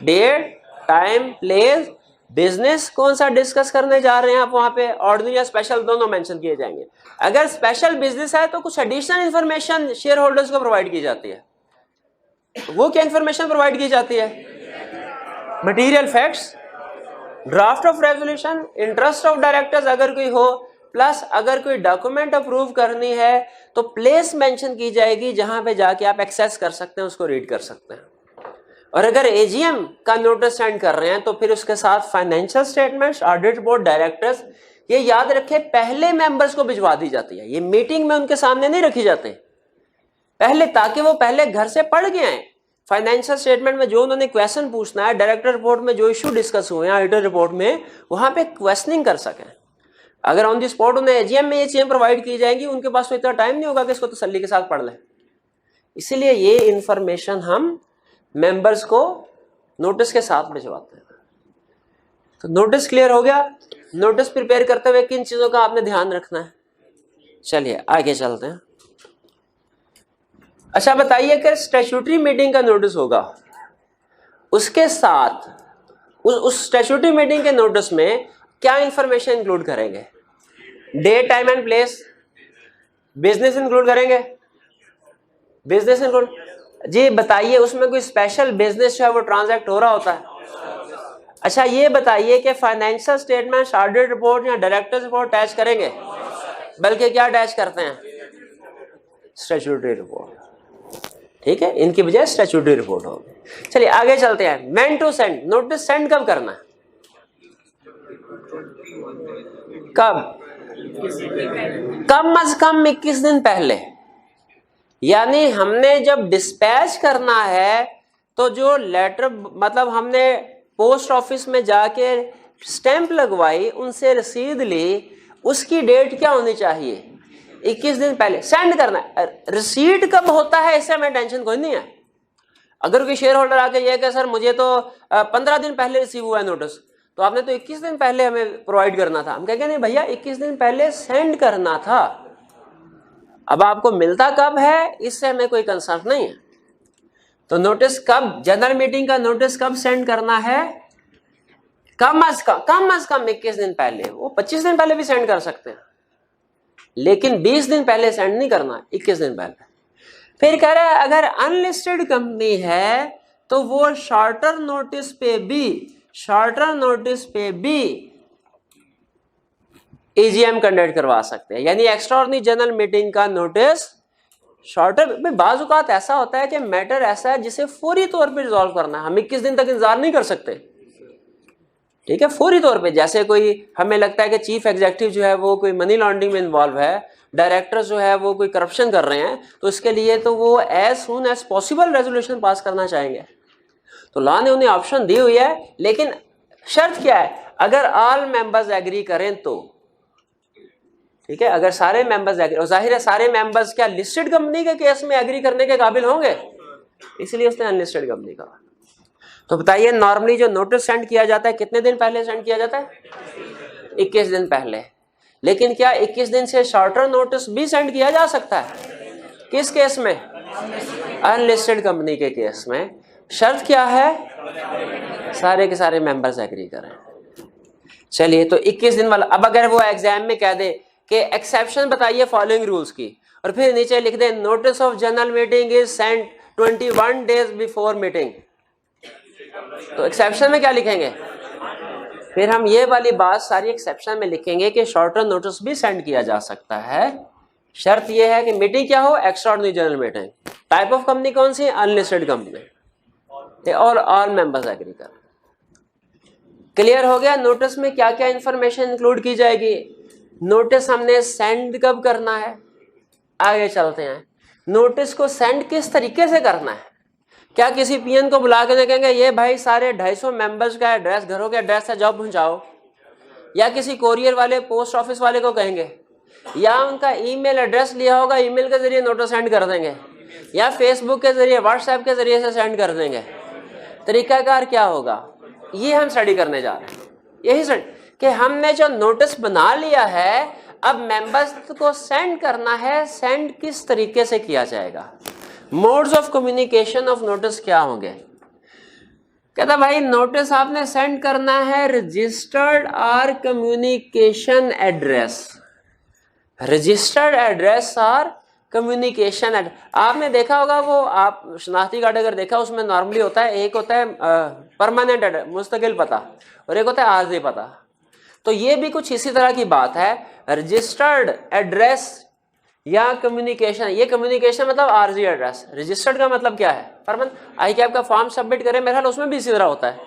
डेट, टाइम, प्लेस, बिजनेस कौन सा डिस्कस करने जा रहे हैं आप, वहां पे ऑर्डिनरी या स्पेशल दोनों मेंशन किए जाएंगे। अगर स्पेशल बिजनेस है तो कुछ एडिशनल इंफॉर्मेशन शेयर होल्डर्स को प्रोवाइड की जाती है। वो क्या इंफॉर्मेशन प्रोवाइड की जाती है? Material facts, draft of resolution, interest of directors अगर कोई हो, प्लस अगर कोई डॉक्यूमेंट अप्रूव करनी है तो प्लेस मेंशन की जाएगी जहां पे जाके आप एक्सेस कर सकते हैं, उसको रीड कर सकते हैं। और अगर एजीएम का नोटिस सेंड कर रहे हैं तो फिर उसके साथ financial statements, audit report, directors, ये याद रखे पहले मेंबर्स को भिजवा दी जाती है। ये मीटिंग में उनके सामने नहीं रखी जाती पहले, ताकि वो पहले घर से पढ़ के आए। फाइनेंशियल स्टेटमेंट में जो उन्होंने क्वेश्चन पूछना है, डायरेक्टर रिपोर्ट में जो इशू डिस्कस हुए हैं, ऑडिटर रिपोर्ट में, वहां पे क्वेश्चनिंग कर सकें। अगर ऑन द स्पॉट उन्हें एजीएम में ये चीजें प्रोवाइड की जाएंगी, उनके पास तो इतना टाइम नहीं होगा कि इसको तसल्ली के साथ पढ़ लें। इसीलिए ये इंफॉर्मेशन हम मेंबर्स को नोटिस के साथ भिजवाते हैं। तो नोटिस क्लियर हो गया। नोटिस प्रिपेयर करते हुए किन चीजों का आपने ध्यान रखना है? चलिए आगे चलते हैं। अच्छा बताइए कि स्टैट्यूटरी मीटिंग का नोटिस होगा, उसके साथ उस स्टैट्यूटरी मीटिंग के नोटिस में क्या इंफॉर्मेशन इंक्लूड करेंगे? Date, time and place, business include करेंगे? बिजनेस इंक्लूड, जी बताइए उसमें कोई स्पेशल बिजनेस जो है वो ट्रांजैक्ट हो रहा होता है? अच्छा ये बताइए कि फाइनेंशियल स्टेटमेंट, ऑडिट रिपोर्ट या डायरेक्टर रिपोर्ट अटैच करेंगे? बल्कि क्या अटैच करते हैं? Statutory report. ठीक है, इनकी बजाय स्टैट्यूटरी रिपोर्ट होगी। चलिए आगे चलते हैं। When to send, notice send कब करना है? कब? कम अज कम 21 दिन पहले। यानी हमने जब डिस्पैच करना है तो जो लेटर, मतलब हमने पोस्ट ऑफिस में जाके स्टैंप लगवाई, उनसे रसीद ली, उसकी डेट क्या होनी चाहिए? 21 दिन पहले सेंड करना है। रिसीट कब होता है इससे हमें टेंशन कोई नहीं है। अगर कोई शेयर होल्डर आके ये कहे सर मुझे तो 15 दिन पहले रिसीव हुआ है नोटिस, तो आपने तो 21 दिन पहले हमें प्रोवाइड करना था। हम कहेंगे नहीं भैया 21 दिन पहले सेंड करना था। अब आपको मिलता कब है इससे हमें कोई कंसर्न नहीं है। तो नोटिस कब, जनरल मीटिंग का नोटिस कब सेंड करना है? कम अज कम 21 दिन पहले। वो 25 दिन पहले भी सेंड कर सकते हैं, लेकिन 20 दिन पहले सेंड नहीं करना, 21 दिन पहले। फिर कह रहा है अगर अनलिस्टेड कंपनी है तो वो शॉर्टर नोटिस पे भी शॉर्टर नोटिस पे भी एजीएम कंडक्ट करवा सकते हैं, यानी एक्स्ट्राऑर्डिनरी जनरल मीटिंग का नोटिस शॉर्टर में। बाज़ औक़ात ऐसा होता है कि मैटर ऐसा है जिसे फौरी तौर पे रिजॉल्व करना है, हम 21 दिन तक इंतजार नहीं कर सकते, ठीक है, फौरी तौर पे। जैसे कोई हमें लगता है कि चीफ एग्जीक्यूटिव जो है वो कोई मनी लॉन्ड्रिंग में इन्वॉल्व है, डायरेक्टर जो है वो कोई करप्शन कर रहे हैं, तो इसके लिए तो वो as soon as possible resolution pass करना चाहेंगे। तो लॉ ने उन्हें ऑप्शन दी हुई है, लेकिन शर्त क्या है, अगर ऑल मेंबर्स एग्री करें तो, ठीक है, अगर सारे मेंबर्स एग्री, और जाहिर है सारे मेंबर्स क्या लिस्टेड कंपनी के केस में एग्री करने के काबिल होंगे, इसलिए उसने अनलिस्टेड कंपनी कहा। तो बताइए नॉर्मली जो नोटिस सेंड किया जाता है कितने दिन पहले सेंड किया जाता है? 21 दिन पहले। लेकिन क्या 21 दिन से शॉर्टर नोटिस भी सेंड किया जा सकता है? किस केस में? अनलिस्टेड कंपनी के केस में। शर्त क्या है? सारे के सारे मेंबर्स एग्री करें। चलिए, तो 21 दिन वाला, अब अगर वो एग्जाम में कह दे कि एक्सेप्शन बताइए फॉलोइंग रूल्स की, और फिर नीचे लिख दे notice of general meeting is sent 21 days before meeting, तो एक्सेप्शन में क्या लिखेंगे? फिर हम ये वाली बात सारी एक्सेप्शन में लिखेंगे कि शॉर्टर नोटिस भी सेंड किया जा सकता है। शर्त यह है कि मीटिंग क्या हो? Extraordinary general meeting. Type of company कौन सी? अनलिस्टेड कंपनी, और ऑल मेंबर्स एग्री कर। क्लियर हो गया? नोटिस में क्या क्या इंफॉर्मेशन इंक्लूड की जाएगी। नोटिस हमने सेंड कब करना है, आगे चलते हैं। नोटिस को सेंड किस तरीके से करना है? क्या किसी पीएन को बुला के देखेंगे ये भाई सारे 250 मेंबर्स का एड्रेस, घरों के एड्रेस है, जॉब पहुंचाओ, या किसी कोरियर वाले पोस्ट ऑफिस वाले को कहेंगे, या उनका ईमेल एड्रेस लिया होगा, ईमेल के जरिए नोटिस सेंड कर देंगे, या फेसबुक के जरिए, व्हाट्सएप के जरिए से सेंड कर देंगे। तरीकाकार क्या होगा, ये हम स्टडी करने जा रहे हैं। यही स्टडी कि हमने जो नोटिस बना लिया है, अब मेंबर्स को सेंड करना है, सेंड किस तरीके से किया जाएगा, modes of communication of notice क्या होंगे। कहता भाई नोटिस आपने सेंड करना है रजिस्टर्ड और कम्युनिकेशन एड्रेस, रजिस्टर्ड एड्रेस और कम्युनिकेशन एड्रेस। आपने देखा होगा वो, आप शनाख्ती कार्ड अगर देखा उसमें नॉर्मली होता है, एक होता है परमानेंट एड्रेस मुस्तकिल पता, और एक होता है आर्जी पता। तो ये भी कुछ इसी तरह की बात है, रजिस्टर्ड एड्रेस या कम्युनिकेशन। ये कम्युनिकेशन मतलब आरजी एड्रेस, रजिस्टर्ड का मतलब क्या है? परमानेंट। आई कैप का फॉर्म सबमिट करें, मेरे ख्याल उसमें भी इसी तरह होता है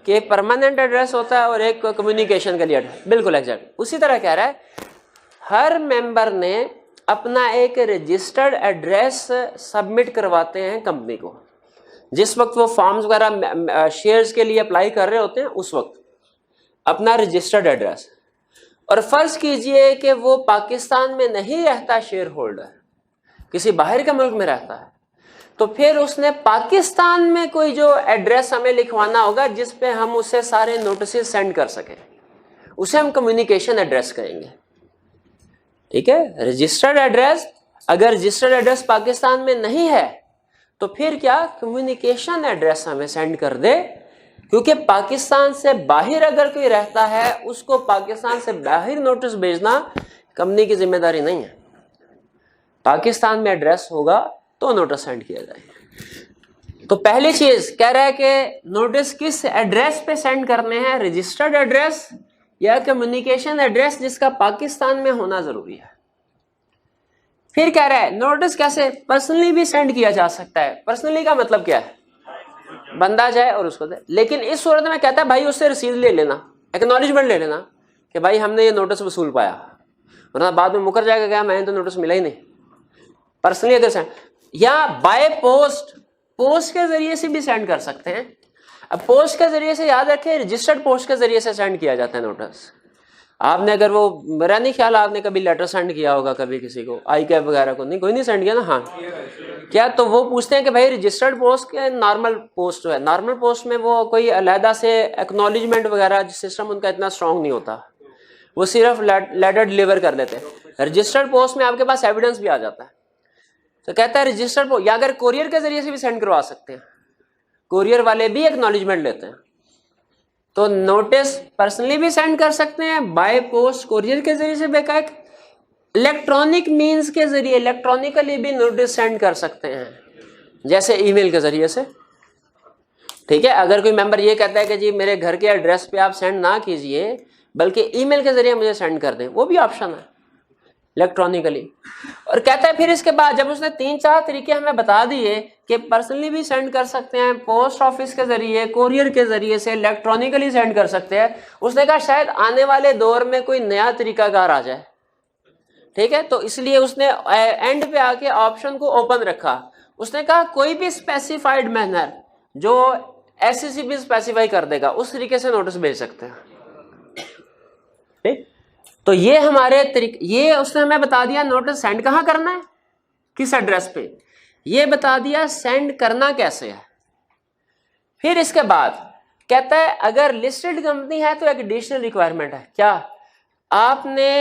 कि एक परमानेंट एड्रेस होता है और एक कम्युनिकेशन के लिए एड्रेस। बिल्कुल एग्जैक्ट उसी तरह कह रहा है, हर मेंबर ने अपना एक रजिस्टर्ड एड्रेस सबमिट करवाते हैं कंपनी को। जिस वक्त वो फॉर्म्स वगैरह शेयर्स के लिए अप्लाई कर रहे होते हैं, उस वक्त अपना रजिस्टर्ड एड्रेस। और फर्ज कीजिए कि वो पाकिस्तान में नहीं रहता शेयर होल्डर, किसी बाहर के मुल्क में रहता है, तो फिर उसने पाकिस्तान में कोई जो एड्रेस हमें लिखवाना होगा जिस पे हम उसे सारे नोटिस सेंड कर सकें, उसे हम कम्युनिकेशन एड्रेस कहेंगे। ठीक है, रजिस्टर्ड एड्रेस। अगर रजिस्टर्ड एड्रेस पाकिस्तान में नहीं है तो फिर क्या, कम्युनिकेशन एड्रेस हमें सेंड कर दे, क्योंकि पाकिस्तान से बाहर अगर कोई रहता है उसको पाकिस्तान से बाहर नोटिस भेजना कंपनी की जिम्मेदारी नहीं है। पाकिस्तान में एड्रेस होगा तो नोटिस सेंड किया जाएगा। तो पहली चीज कह रहा है कि नोटिस किस एड्रेस पे सेंड करने हैं, रजिस्टर्ड एड्रेस या कम्युनिकेशन एड्रेस जिसका पाकिस्तान में होना जरूरी है। फिर कह रहा है नोटिस कैसे पर्सनली भी सेंड किया जा सकता है। पर्सनली का मतलब क्या है, बंदा जाए और उसको दे। लेकिन इस सूरत में कहता है भाई उससे रसीद ले लेना, एक्नॉलेजमेंट ले लेना कि भाई हमने ये नोटिस वसूल पाया, वरना बाद में मुकर जाएगा क्या मैंने तो नोटिस मिला ही नहीं। पर्सनली अगर सेंड, या बाय पोस्ट, पोस्ट के जरिए से भी सेंड कर सकते हैं। अब पोस्ट के जरिए से याद रखें, रजिस्टर्ड पोस्ट के जरिए से सेंड किया जाता है नोटिस। आपने अगर वो, मेरा नहीं ख्याल आपने कभी लेटर सेंड किया होगा कभी किसी को, आई कैब वगैरह को, नहीं कोई नहीं सेंड किया ना। हाँ क्या, तो वो पूछते हैं कि भाई रजिस्टर्ड पोस्ट के नॉर्मल पोस्ट जो है, नॉर्मल पोस्ट में वो कोई अलहदा से एक्नॉलेजमेंट वगैरह सिस्टम उनका इतना स्ट्रांग नहीं होता, वो सिर्फ लेटर डिलीवर कर देते हैं। रजिस्टर्ड पोस्ट में आपके पास एविडेंस भी आ जाता है। तो कहता है रजिस्टर्ड पोस्ट, या अगर कोरियर के जरिए से भी सेंड करवा सकते हैं, कोरियर वाले भी एक्नॉलेजमेंट लेते हैं। तो नोटिस पर्सनली भी सेंड कर सकते हैं, बाय पोस्ट कोरियर के जरिए से, बेकार इलेक्ट्रॉनिक मींस के जरिए, इलेक्ट्रॉनिकली भी नोटिस सेंड कर सकते हैं, जैसे ईमेल के जरिए से। ठीक है, अगर कोई मेंबर ये कहता है कि जी मेरे घर के एड्रेस पे आप सेंड ना कीजिए बल्कि ईमेल के जरिए मुझे सेंड कर दें, वो भी ऑप्शन है इलेक्ट्रॉनिकली। और कहता है फिर इसके बाद जब उसने 3-4 तरीके हमें बता दिए कि पर्सनली भी सेंड कर सकते हैं, पोस्ट ऑफिस के जरिए, कोरियर के जरिए से, इलेक्ट्रॉनिकली सेंड कर सकते हैं, उसने कहा शायद आने वाले दौर में कोई नया तरीकाकार आ जाए। ठीक है, तो इसलिए उसने एंड पे आके ऑप्शन को ओपन रखा। उसने कहा कोई भी स्पेसिफाइड मैनर जो SCCP स्पेसिफाई कर देगा उस तरीके से नोटिस भेज सकते हैं। ठीक, तो ये हमारे तरीके, ये उसने हमें बता दिया नोटिस सेंड कहाँ करना है, किस एड्रेस पे, ये बता दिया सेंड करना कैसे है। फिर इसके बाद कहता है अगर लिस्टेड कंपनी है तो एक एडिशनल रिक्वायरमेंट है, क्या आपने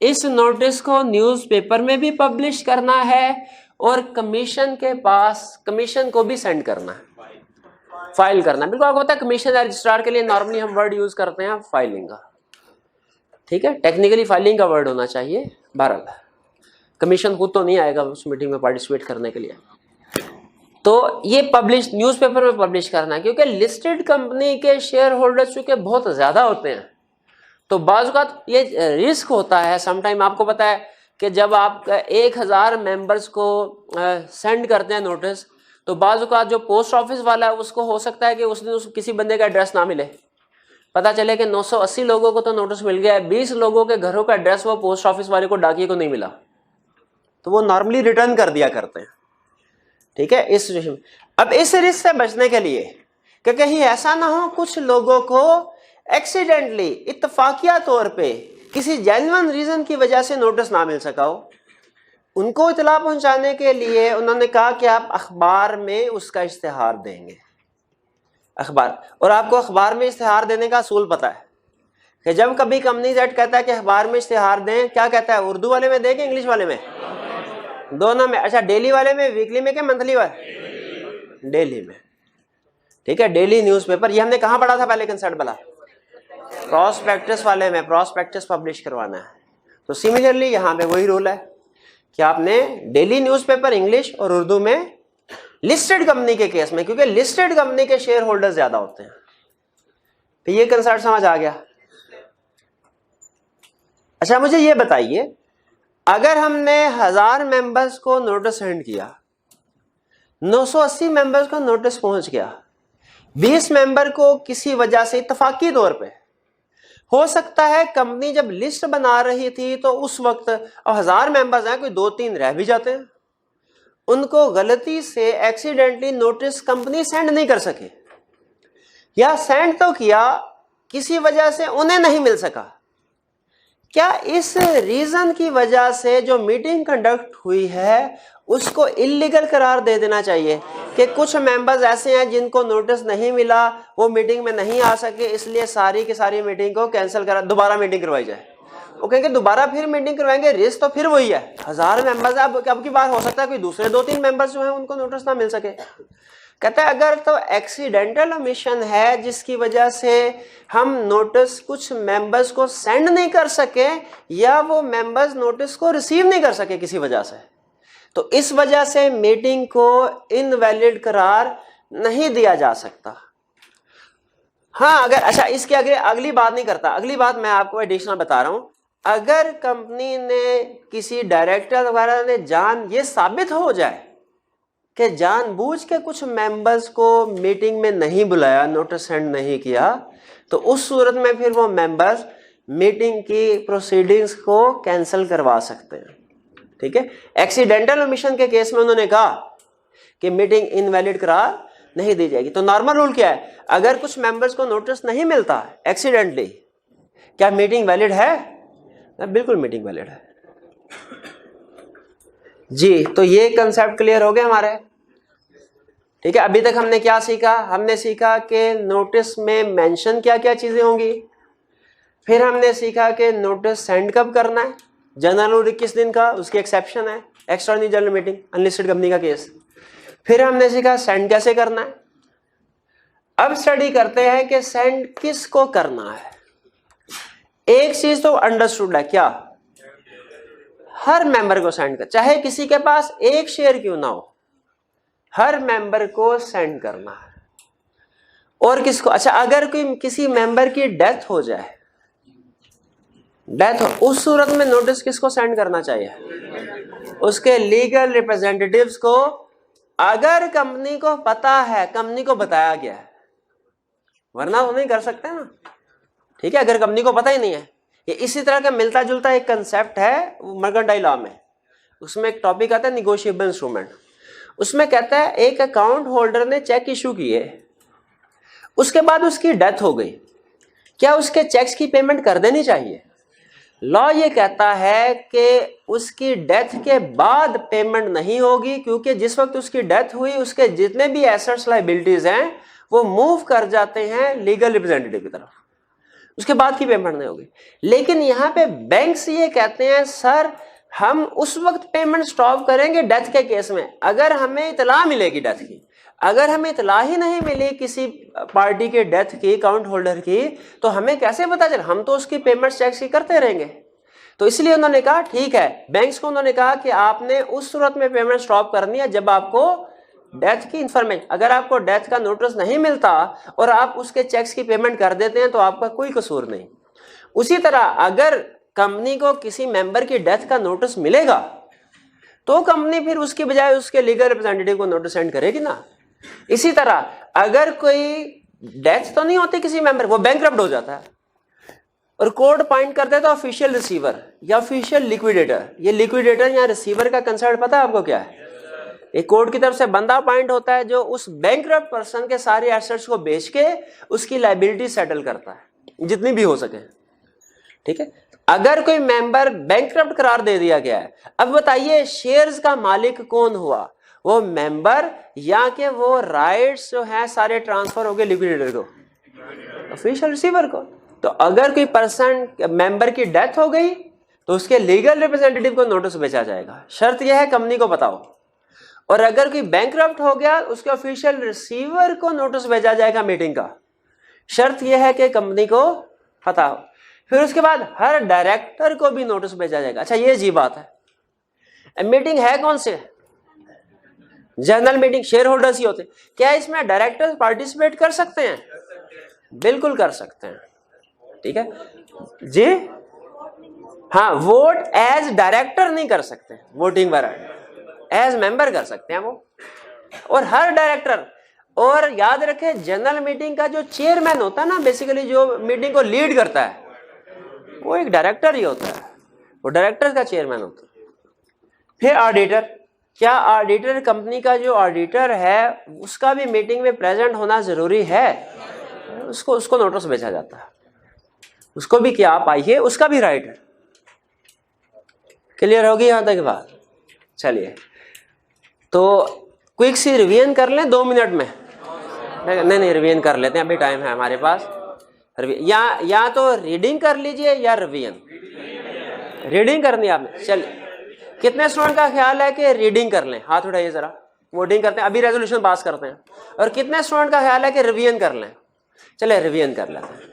इस नोटिस को न्यूज़पेपर में भी पब्लिश करना है और कमीशन के पास, कमीशन को भी सेंड करना है, फाइल करना है। बिल्कुल आपको पता है कमीशन रजिस्ट्रार के लिए नॉर्मली हम वर्ड यूज करते हैं फाइलिंग का। ठीक है, टेक्निकली फाइलिंग का वर्ड होना चाहिए। बहरहाल कमीशन खुद तो नहीं आएगा उस मीटिंग में पार्टिसिपेट करने के लिए। तो ये पब्लिश, न्यूज़पेपर में पब्लिश करना है, क्योंकि लिस्टेड कंपनी के शेयर होल्डर्स चूंकि बहुत ज्यादा होते हैं तो बाज़ औक़ात ये रिस्क होता है। समटाइम आपको पता है कि जब आप 1000 मेंबर्स को सेंड करते हैं नोटिस, तो बाज़ औक़ात जो पोस्ट ऑफिस वाला है उसको हो सकता है कि उस दिन किसी बंदे का एड्रेस ना मिले, पता चले कि 980 लोगों को तो नोटिस मिल गया है, 20 लोगों के घरों का एड्रेस वो पोस्ट ऑफिस वाले को, डाकिए को नहीं मिला, तो वो नॉर्मली रिटर्न कर दिया करते हैं। ठीक है, इस सिचुएशन में अब इस रिस्क से बचने के लिए कि कहीं ऐसा ना हो कुछ लोगों को एक्सीडेंटली, इत्तफाकिया तौर पे, किसी जेन्युइन रीजन की वजह से नोटिस ना मिल सका हो, उनको इतला पहुंचाने के लिए उन्होंने कहा कि आप अखबार में उसका इश्तिहार देंगे। अखबार, और आपको अखबार में इश्तिहार देने का असूल पता है कि जब कभी कंपनीज एक्ट कहता है कि अखबार में इश्तिहार दें, क्या कहता है, उर्दू वाले में देंगे, इंग्लिश वाले में, दोनों में। अच्छा, डेली वाले में, वीकली में, क्या मंथली वाले, डेली में। ठीक है, डेली न्यूज़पेपर, ये हमने कहाँ पढ़ा था पहले कंसेप्ट वाला, प्रॉस्पेक्टस वाले में, प्रॉस्पेक्टस पब्लिश करवाना है। तो सिमिलरली यहाँ पे वही रूल है कि आपने डेली न्यूज़पेपर इंग्लिश और उर्दू में, लिस्टेड कंपनी के केस में, क्योंकि लिस्टेड कंपनी के शेयर होल्डर ज्यादा होते हैं। तो ये कंसेप्ट समझ आ गया। अच्छा, मुझे ये बताइए, अगर हमने 1000 मेंबर्स को नोटिस सेंड किया, 980 मेंबर्स को नोटिस पहुंच गया, 20 मेंबर को किसी वजह से इत्तफाकी तौर पे, हो सकता है कंपनी जब लिस्ट बना रही थी तो उस वक्त, अब 1000 मेंबर्स हैं, कोई 2-3 रह भी जाते हैं, उनको गलती से एक्सीडेंटली नोटिस कंपनी सेंड नहीं कर सके, या सेंड तो किया, किसी वजह से उन्हें नहीं मिल सका, क्या इस रीजन की वजह से जो मीटिंग कंडक्ट हुई है उसको इलीगल करार दे देना चाहिए कि कुछ मेंबर्स ऐसे हैं जिनको नोटिस नहीं मिला, वो मीटिंग में नहीं आ सके, इसलिए सारी की सारी मीटिंग को कैंसिल करा, दोबारा मीटिंग करवाई जाए। वो कहेंगे दोबारा फिर मीटिंग करवाएंगे, रिस्क तो फिर वही है, 1000 मेंबर्स, अब की बार हो सकता है कोई दूसरे 2-3 मेंबर्स जो है उनको नोटिस ना मिल सके। कहता है अगर तो एक्सीडेंटल ओमिशन है जिसकी वजह से हम नोटिस कुछ मेंबर्स को सेंड नहीं कर सके, या वो मेंबर्स नोटिस को रिसीव नहीं कर सके किसी वजह से, तो इस वजह से मीटिंग को इनवैलिड करार नहीं दिया जा सकता। हाँ, अगर, अच्छा इसके आगे अगली बात नहीं करता, अगली बात मैं आपको एडिशनल बता रहा हूं, अगर कंपनी ने, किसी डायरेक्टर वगैरह ने ये साबित हो जाए कि जानबूझ के कुछ मेंबर्स को मीटिंग में नहीं बुलाया, नोटिस सेंड नहीं किया, तो उस सूरत में फिर वो मेंबर्स मीटिंग की प्रोसीडिंग्स को कैंसिल करवा सकते हैं। ठीक है, एक्सीडेंटल ओमिशन के केस में उन्होंने कहा कि मीटिंग इनवैलिड करार नहीं दी जाएगी। तो नॉर्मल रूल क्या है, अगर कुछ मेंबर्स को नोटिस नहीं मिलता एक्सीडेंटली, क्या मीटिंग वैलिड है? बिल्कुल मीटिंग वैलिड है जी। तो ये कंसेप्ट क्लियर हो गए हमारे। ठीक है, अभी तक हमने क्या सीखा, हमने सीखा कि नोटिस में मेंशन क्या क्या चीजें होंगी, फिर हमने सीखा कि नोटिस सेंड कब करना है, जनरल रूल 21 दिन का, उसकी एक्सेप्शन है, extraordinary general meeting, unlisted company का केस। फिर हमने सीखा सेंड कैसे करना है। अब स्टडी करते हैं कि सेंड किसको करना है। एक चीज तो अंडरस्टूड है, क्या, हर मेंबर को सेंड कर, चाहे किसी के पास एक शेयर क्यों ना हो, हर मेंबर को सेंड करना है। और किसको, अच्छा अगर कोई किसी मेंबर की डेथ हो जाए, डेथ हो, उस सूरत में नोटिस किसको सेंड करना चाहिए? उसके लीगल रिप्रेजेंटेटिव्स को, अगर कंपनी को पता है, कंपनी को बताया गया है, वरना वो नहीं कर सकते ना, ठीक है, अगर कंपनी को पता ही नहीं है। ये इसी तरह का मिलता जुलता एक कंसेप्ट है मर्केंटाइल लॉ में, उसमें एक टॉपिक आता है निगोशिएबल इंस्ट्रूमेंट। उसमें कहता है एक अकाउंट होल्डर ने चेक इशू किए, उसके बाद उसकी डेथ हो गई, क्या उसके चेक्स की पेमेंट कर देनी चाहिए? लॉ ये कहता है कि उसकी डेथ के बाद पेमेंट नहीं होगी, क्योंकि जिस वक्त उसकी डेथ हुई उसके जितने भी एसेट्स लायबिलिटीज हैं वो मूव कर जाते हैं लीगल रिप्रेजेंटेटिव की तरफ, उसके बाद की पेमेंट नहीं होगी। लेकिन यहाँ पे बैंक्स ये कहते हैं सर हम उस वक्त पेमेंट स्टॉप करेंगे डेथ के केस में, अगर हमें इतला मिलेगी डेथ की। अगर हमें इतला ही नहीं मिली किसी पार्टी के डेथ की, अकाउंट होल्डर की, तो हमें कैसे पता चले? हम तो उसकी पेमेंट चेक्स की करते रहेंगे। तो इसलिए उन्होंने कहा ठीक है, बैंक्स को उन्होंने कहा कि आपने उस सूरत में पेमेंट स्टॉप करनी है जब आपको डेथ की इंफॉर्मेशन, अगर आपको डेथ का नोटिस नहीं मिलता और आप उसके चेक्स की पेमेंट कर देते हैं तो आपका कोई कसूर नहीं। उसी तरह अगर कंपनी को किसी मेंबर की डेथ का नोटिस मिलेगा तो कंपनी फिर उसकी बजाय उसके लीगल रिप्रेजेंटेटिव को नोटिस सेंड करेगी ना। इसी तरह अगर कोई डेथ तो नहीं होती किसी मेंबर, वो बैंकरप्ट हो जाता है और कोर्ट अपॉइंट करते हैं तो ऑफिशियल रिसीवर या ऑफिशियल लिक्विडेटर। ये लिक्विडेटर या रिसीवर का कंसेप्ट पता है आपको क्या है? एक कोर्ट की तरफ से बंदा अपॉइंट होता है जो उस बैंकरप्ट पर्सन के सारे एसेट्स को बेच के उसकी लायबिलिटी सेटल करता है जितनी भी हो सके, ठीक है। अगर कोई मेंबर बैंकरप्ट करार दे दिया गया है, अब बताइए शेयर्स का मालिक कौन हुआ? वो मेंबर या कि वो राइट्स जो है सारे ट्रांसफर हो गए लिक्विडेटर को, ऑफिशियल रिसीवर को। तो अगर कोई पर्सन मेंबर की डेथ हो गई तो उसके लीगल रिप्रेजेंटेटिव को नोटिस भेजा जाएगा, शर्त यह है कंपनी को बताओ। और अगर कोई बैंकरप्ट हो गया उसके ऑफिशियल रिसीवर को नोटिस भेजा जाएगा मीटिंग का, शर्त यह है कि कंपनी को पता हो। फिर उसके बाद हर डायरेक्टर को भी नोटिस भेजा जाएगा। अच्छा ये जी बात है, मीटिंग है कौन से? जनरल मीटिंग, शेयर होल्डर्स ही होते। क्या इसमें डायरेक्टर्स पार्टिसिपेट कर सकते हैं? बिल्कुल कर सकते हैं, ठीक है जी। हाँ, वोट एज डायरेक्टर नहीं कर सकते, वोटिंग पर एज मेंबर कर सकते हैं वो, और हर डायरेक्टर। और याद रखें जनरल मीटिंग का जो चेयरमैन होता है ना, बेसिकली जो मीटिंग को लीड करता है, वो एक डायरेक्टर ही होता है, वो डायरेक्टर का चेयरमैन होता है। फिर ऑडिटर, क्या ऑडिटर कंपनी का जो ऑडिटर है उसका भी मीटिंग में प्रेजेंट होना जरूरी है? उसको नोटिस भेजा जाता है, उसको भी क्या आप आइए, उसका भी राइट है। क्लियर होगी यहां तक बात? चलिए तो क्विक सी रिवीजन कर लें 2 मिनट में। नहीं रिवीजन कर लेते हैं, अभी टाइम है हमारे पास। या तो रीडिंग कर लीजिए या रिवीजन। रीडिंग करनी है आपने, चलिए कितने स्टूडेंट का ख्याल है कि रीडिंग कर लें? हाथ उठाइए जरा, वोटिंग करते हैं, अभी रेजोल्यूशन पास करते हैं। और कितने स्टूडेंट का ख्याल है कि रिवीजन कर लें? चलिए रिवीजन कर लेते हैं।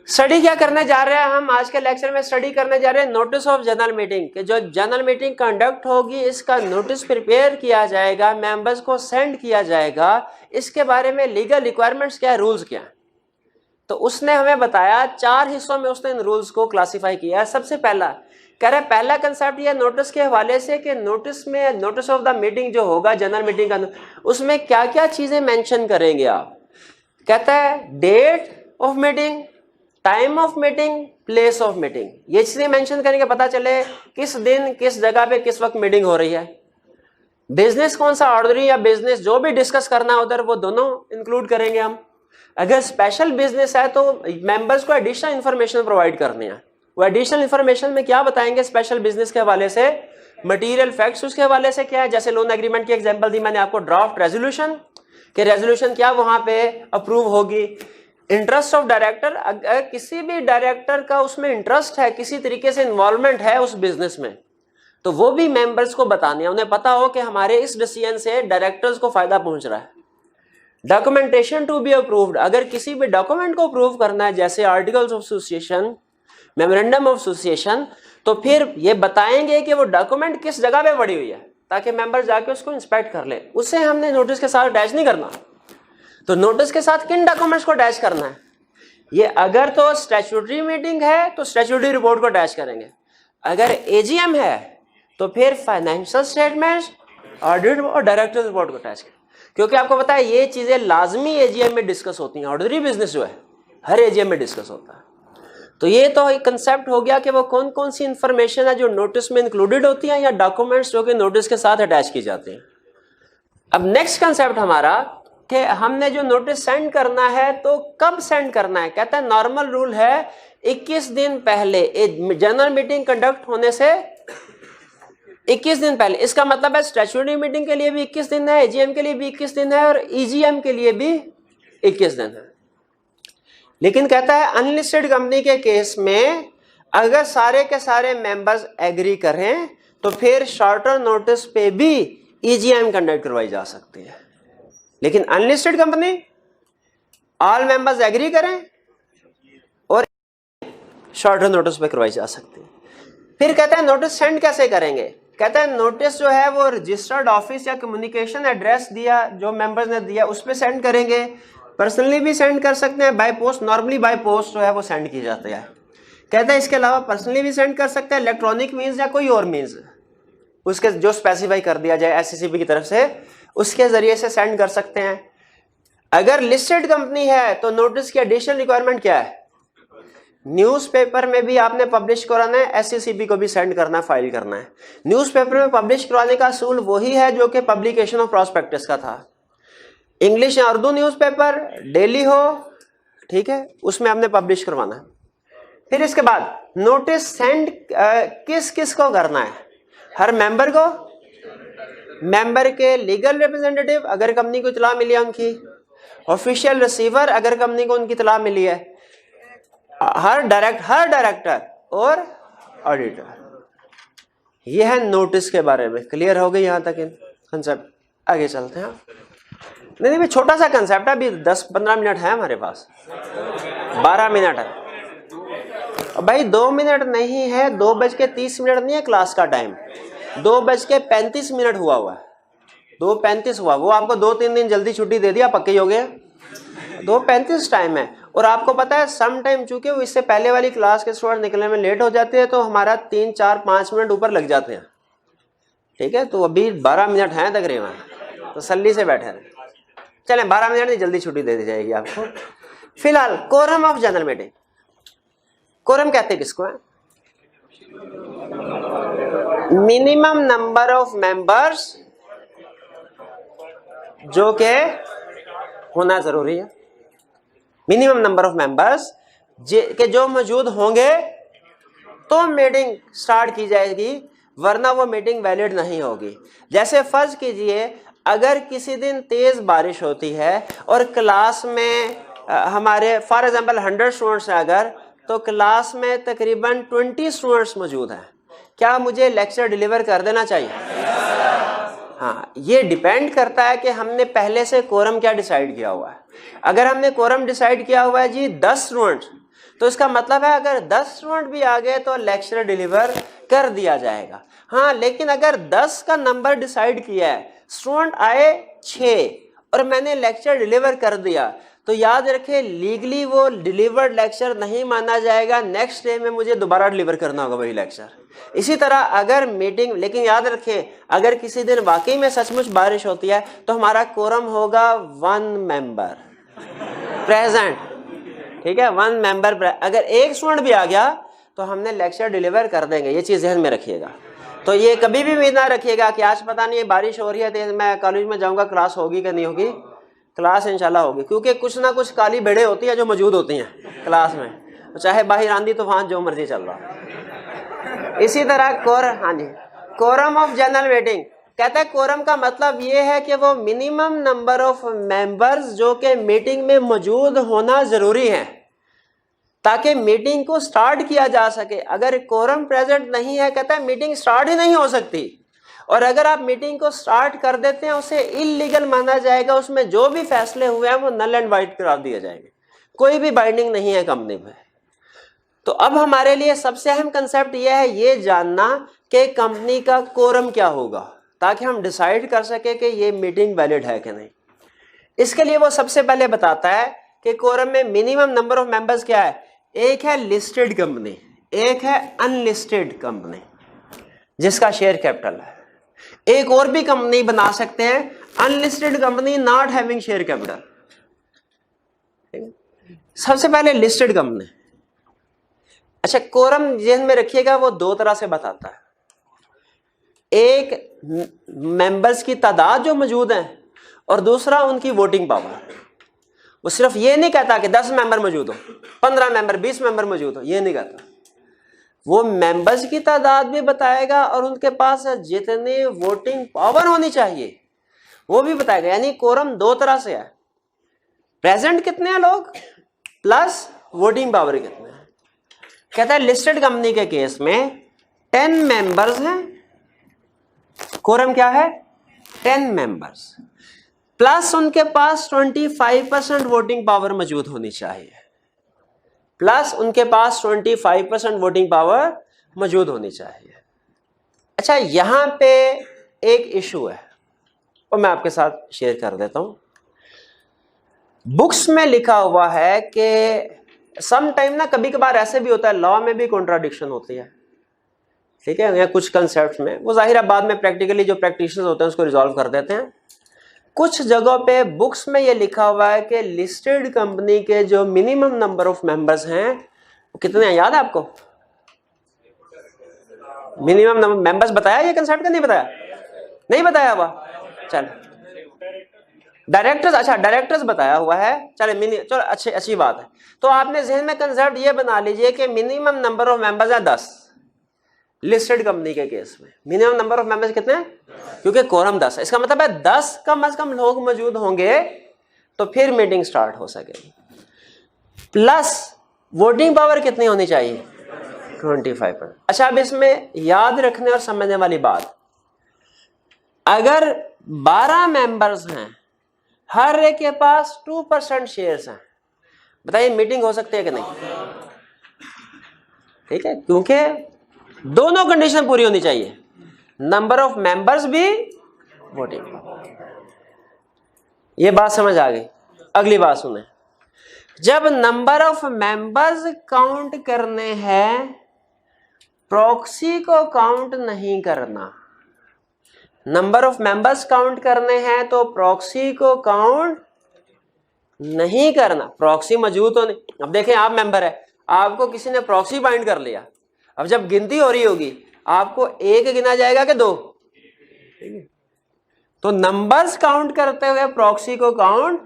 स्टडी क्या करने जा रहे हैं हम आज के लेक्चर में? स्टडी करने जा रहे हैं नोटिस ऑफ जनरल मीटिंग, कि जो जनरल मीटिंग कंडक्ट होगी इसका नोटिस प्रिपेयर किया जाएगा, मेंबर्स को सेंड किया जाएगा, इसके बारे में लीगल रिक्वायरमेंट्स क्या है, रूल्स क्या है। तो उसने हमें बताया 4 हिस्सों में उसने इन रूल्स को क्लासिफाई किया है। सबसे पहला कह रहे पहला कंसेप्ट ये नोटिस के हवाले से कि नोटिस में, नोटिस ऑफ द मीटिंग जो होगा जनरल मीटिंग का, उसमें क्या क्या चीजें मेंशन करेंगे आप। कहता है date of meeting, time of meeting, place of meeting, ये चीजें मेंशन करेंगे, पता चले किस दिन किस जगह पे किस वक्त मीटिंग हो रही है। बिजनेस कौन सा, ऑर्डनरी या बिजनेस, जो भी डिस्कस करना है उधर वो दोनों इंक्लूड करेंगे हम। अगर स्पेशल बिजनेस है तो मेंबर्स को एडिशनल इंफॉर्मेशन प्रोवाइड करनी है। वो एडिशनल इंफॉर्मेशन में क्या बताएंगे स्पेशल बिजनेस के हवाले से? मटेरियल फैक्ट्स उसके हवाले से क्या है, जैसे लोन एग्रीमेंट की एग्जांपल दी मैंने आपको, ड्राफ्ट रेजोल्यूशन के रेजोल्यूशन क्या वहां पे अप्रूव होगी। इंटरेस्ट ऑफ डायरेक्टर, अगर किसी भी डायरेक्टर का उसमें इंटरेस्ट है, किसी तरीके से इन्वॉल्वमेंट है उस बिजनेस में, तो वो भी मेंबर्स को बतानी है, उन्हें पता हो कि हमारे इस डिसीजन से डायरेक्टर्स को फायदा पहुंच रहा है। डॉक्यूमेंटेशन टू बी अप्रूव्ड, अगर किसी भी डॉक्यूमेंट को अप्रूव करना है जैसे articles of association, memorandum of association, तो फिर ये बताएंगे कि वो डॉक्यूमेंट किस जगह पे पड़ी हुई है ताकि मेंबर जाके उसको इंस्पेक्ट कर ले। उसे हमने नोटिस के साथ अटैच नहीं करना। तो नोटिस के साथ किन डॉक्यूमेंट्स को अटैच करना है? ये अगर तो स्टैट्यूटरी मीटिंग है तो स्टैट्यूटरी रिपोर्ट को अटैच करेंगे, अगर एजीएम है तो फिर फाइनेंशियल स्टेटमेंट्स, ऑडिट और डायरेक्टर रिपोर्ट को अटैच करें, क्योंकि आपको पता है ये चीजें लाजमी एजीएम में डिस्कस होती हैं। ऑर्डिनरी बिजनेस जो है हर एजीएम में डिस्कस होता है। तो ये तो एक कंसेप्ट हो गया कि वो कौन कौन सी इंफॉर्मेशन है जो नोटिस में इंक्लूडेड होती है या डॉक्यूमेंट्स जो कि नोटिस के साथ अटैच की जाती हैं। अब नेक्स्ट कंसेप्ट हमारा कि हमने जो नोटिस सेंड करना है तो कब सेंड करना है। कहता है नॉर्मल रूल है 21 दिन पहले, जनरल मीटिंग कंडक्ट होने से 21 दिन पहले। इसका मतलब है स्टैट्यूटरी मीटिंग के लिए भी 21 दिन है, एजीएम के लिए भी 21 दिन है और ईजीएम के लिए भी 21 दिन है। लेकिन कहता है अनलिस्टेड कंपनी के केस में अगर सारे के सारे मेंबर्स एग्री करें तो फिर शॉर्टर नोटिस पे भी ईजीएम कंडक्ट करवाई जा सकती है। लेकिन unlisted company all members agree करें और शॉर्टर नोटिस पे करवाई जा सकती है। फिर कहता है नोटिस सेंड कैसे करेंगे। कहता है नोटिस जो है वो रजिस्टर्ड ऑफिस या कम्युनिकेशन एड्रेस दिया जो मेंबर्स ने दिया उस पर सेंड करेंगे, पर्सनली भी सेंड कर सकते हैं, by post, normally by post जो है वो सेंड की जाती है। कहता है इसके अलावा पर्सनली भी सेंड कर सकते हैं, इलेक्ट्रॉनिक मीन्स या कोई और मीन्स उसके जो स्पेसिफाई कर दिया जाए एससीसीबी की तरफ से उसके जरिए से सेंड कर सकते हैं। अगर लिस्टेड कंपनी है तो नोटिस की एडिशनल रिक्वायरमेंट क्या है, न्यूज़पेपर में भी आपने पब्लिश कराना है, एससीसीबी को भी सेंड करना है, फाइल करना है। न्यूज़पेपर में पब्लिश करवाने का असूल वही है जो कि पब्लिकेशन ऑफ प्रॉस्पेक्टस का था। इंग्लिश या उर्दू न्यूज़पेपर डेली हो, ठीक है, उसमें आपने पब्लिश करवाना है। फिर इसके बाद नोटिस सेंड किस किस को करना है, हर मेंबर को, मेंबर के लीगल रिप्रेजेंटेटिव अगर कंपनी को इतला मिली है उनकी, ऑफिशियल रिसीवर अगर कंपनी को उनकी इतला मिली है, हर डायरेक्टर और ऑडिटर। यह है नोटिस के बारे में। क्लियर हो गई यहां तक इन कंसेप्ट। आगे चलते हैं। नहीं नहीं, छोटा सा कंसेप्ट है, अभी 10-15 मिनट है हमारे पास, 12 मिनट है भाई, 2 मिनट नहीं है, 2:30 नहीं है क्लास का टाइम, 2:35 हुआ है, 2:35 हुआ। वो आपको 2-3 दिन जल्दी छुट्टी दे दिया, पक्के हो गए। 2:35 टाइम है। और आपको पता है सम टाइम चूंकि वो इससे पहले वाली क्लास के स्टूडेंट निकलने में लेट हो जाते हैं तो हमारा 3-4-5 मिनट ऊपर लग जाते हैं, ठीक है। तो अभी 12 मिनट हैं तकरीबन, तो सल्ली से बैठे रहे। चलें, 12 मिनट नहीं, जल्दी छुट्टी दे दी जाएगी आपको। फिलहाल quorum of general meeting. Quorum कहते हैं किसको है? मिनिमम नंबर ऑफ मेंबर्स जो के होना जरूरी है। मिनिमम नंबर ऑफ मेंबर्स के जो मौजूद होंगे तो मीटिंग स्टार्ट की जाएगी, वरना वो मीटिंग वैलिड नहीं होगी। जैसे फर्ज कीजिए अगर किसी दिन तेज बारिश होती है और क्लास में हमारे फॉर एग्जांपल 100 स्टूडेंट्स हैं अगर, तो क्लास में तकरीबन 20 स्टूडेंट्स मौजूद हैं, क्या मुझे लेक्चर डिलीवर कर देना चाहिए? हाँ, ये डिपेंड करता है कि हमने पहले से कोरम क्या डिसाइड किया हुआ है। अगर हमने कोरम डिसाइड किया हुआ है जी 10 स्टूडेंट्स, तो इसका मतलब है अगर 10 स्टूडेंट भी आ गए तो लेक्चर डिलीवर कर दिया जाएगा। हाँ, लेकिन अगर 10 का नंबर डिसाइड किया है, स्टूडेंट आए 6 और मैंने लेक्चर डिलीवर कर दिया, तो याद रखें लीगली वो डिलीवर्ड लेक्चर नहीं माना जाएगा, नेक्स्ट डे में मुझे दोबारा डिलीवर करना होगा वही लेक्चर। इसी तरह अगर मीटिंग, लेकिन याद रखें अगर किसी दिन वाकई में सचमुच बारिश होती है तो हमारा कोरम होगा 1 मेंबर प्रेजेंट, ठीक है, 1 मेंबर। अगर एक स्टूडेंट भी आ गया तो हमने लेक्चर डिलीवर कर देंगे, ये चीज़ ध्यान में रखिएगा। तो ये कभी भी उम्मीद ना रखिएगा कि आज पता नहीं बारिश हो रही है तो मैं कॉलेज में जाऊंगा, क्लास होगी कि नहीं होगी। क्लास इंशाल्लाह होगी, क्योंकि कुछ ना कुछ काली भेड़ें होती हैं जो मौजूद होती हैं क्लास में, चाहे बाहर आंधी तूफान जो मर्जी चल रहा। इसी तरह हाँ जी, कोरम ऑफ जनरल मीटिंग कहता है कोरम का मतलब ये है कि वो मिनिमम नंबर ऑफ मेंबर्स जो कि मीटिंग में मौजूद होना जरूरी है ताकि मीटिंग को स्टार्ट किया जा सके। अगर कोरम प्रेजेंट नहीं है, कहता है मीटिंग स्टार्ट ही नहीं हो सकती। और अगर आप मीटिंग को स्टार्ट कर देते हैं उसे इलीगल माना जाएगा, उसमें जो भी फैसले हुए हैं वो नल एंड वाइड करा दिए जाएंगे, कोई भी बाइंडिंग नहीं है कंपनी में। तो अब हमारे लिए सबसे अहम कंसेप्ट यह है ये जानना कि कंपनी का कोरम क्या होगा, ताकि हम डिसाइड कर सके कि ये मीटिंग वैलिड है कि नहीं। इसके लिए वो सबसे पहले बताता है कि कोरम में मिनिमम नंबर ऑफ मेंबर्स क्या है। एक है लिस्टेड कंपनी, एक है अनलिस्टेड कंपनी जिसका शेयर कैपिटल है। एक और भी कंपनी बना सकते हैं, unlisted company not having share capital. सबसे पहले लिस्टेड कंपनी। अच्छा, कोरम जेन में रखिएगा, वो दो तरह से बताता है। एक मेंबर्स की तादाद जो मौजूद है और दूसरा उनकी वोटिंग पावर। वो सिर्फ ये नहीं कहता कि 10 मेंबर मौजूद हो, 15 मेंबर, 20 मेंबर मौजूद हो, ये नहीं कहता। वो मेंबर्स की तादाद भी बताएगा और उनके पास जितनी वोटिंग पावर होनी चाहिए वो भी बताएगा। यानी कोरम दो तरह से है, प्रेजेंट कितने हैं लोग प्लस वोटिंग पावर कितने हैं। कहता है लिस्टेड कंपनी के केस में 10 मेंबर्स हैं, कोरम क्या है 10 मेंबर्स, प्लस उनके पास 25% वोटिंग पावर मौजूद होनी चाहिए, प्लस उनके पास 25% वोटिंग पावर मौजूद होनी चाहिए। अच्छा, यहां पे एक इशू है और मैं आपके साथ शेयर कर देता हूं। बुक्स में लिखा हुआ है कि सम टाइम ना कभी कभार ऐसे भी होता है, लॉ में भी कॉन्ट्राडिक्शन होती है, ठीक है, या कुछ कंसेप्ट में। वो जाहिर है बाद में प्रैक्टिकली जो प्रैक्टिशनर्स होते हैं उसको रिजॉल्व कर देते हैं। कुछ जगहों पे बुक्स में ये लिखा हुआ है कि लिस्टेड कंपनी के जो मिनिमम नंबर ऑफ मेंबर्स हैं वो कितने हैं, याद है आपको? मिनिमम नंबर मेंबर्स बताया ये कंसेप्ट का? नहीं बताया, नहीं बताया हुआ। चल डायरेक्टर्स, अच्छा डायरेक्टर्स बताया हुआ है। चलो चलो अच्छी बात है। तो आपने जहन में कंसेप्ट ये बना लीजिए कि मिनिमम नंबर ऑफ मेंबर्स है 10 लिस्टेड कंपनी के केस में। मिनिमम नंबर ऑफ मेंबर्स कितने हैं? क्योंकि कोरम 10 है, इसका मतलब है 10 कम से कम लोग मौजूद होंगे तो फिर मीटिंग स्टार्ट हो सकेगी। प्लस वोटिंग पावर कितनी होनी चाहिए? 25%। अच्छा, अब इसमें याद रखने और समझने वाली बात, अगर 12 मेंबर्स हैं, हर एक के पास 2% शेयर्स हैं, बताइए मीटिंग हो सकती है कि नहीं? ठीक है, क्योंकि दोनों कंडीशन पूरी होनी चाहिए, नंबर ऑफ मेंबर्स भी, वोटिंग पावर। ये बात समझ आ गई? अगली बात सुने, जब नंबर ऑफ मेंबर्स काउंट करने हैं, प्रॉक्सी को काउंट नहीं करना। नंबर ऑफ मेंबर्स काउंट करने हैं तो प्रॉक्सी को काउंट नहीं करना। प्रॉक्सी मौजूद होने, अब देखें आप मेंबर है, आपको किसी ने प्रॉक्सी बाइंड कर लिया, अब जब गिनती हो रही होगी आपको एक गिना जाएगा कि दो? तो नंबर्स काउंट करते हुए प्रॉक्सी को काउंट,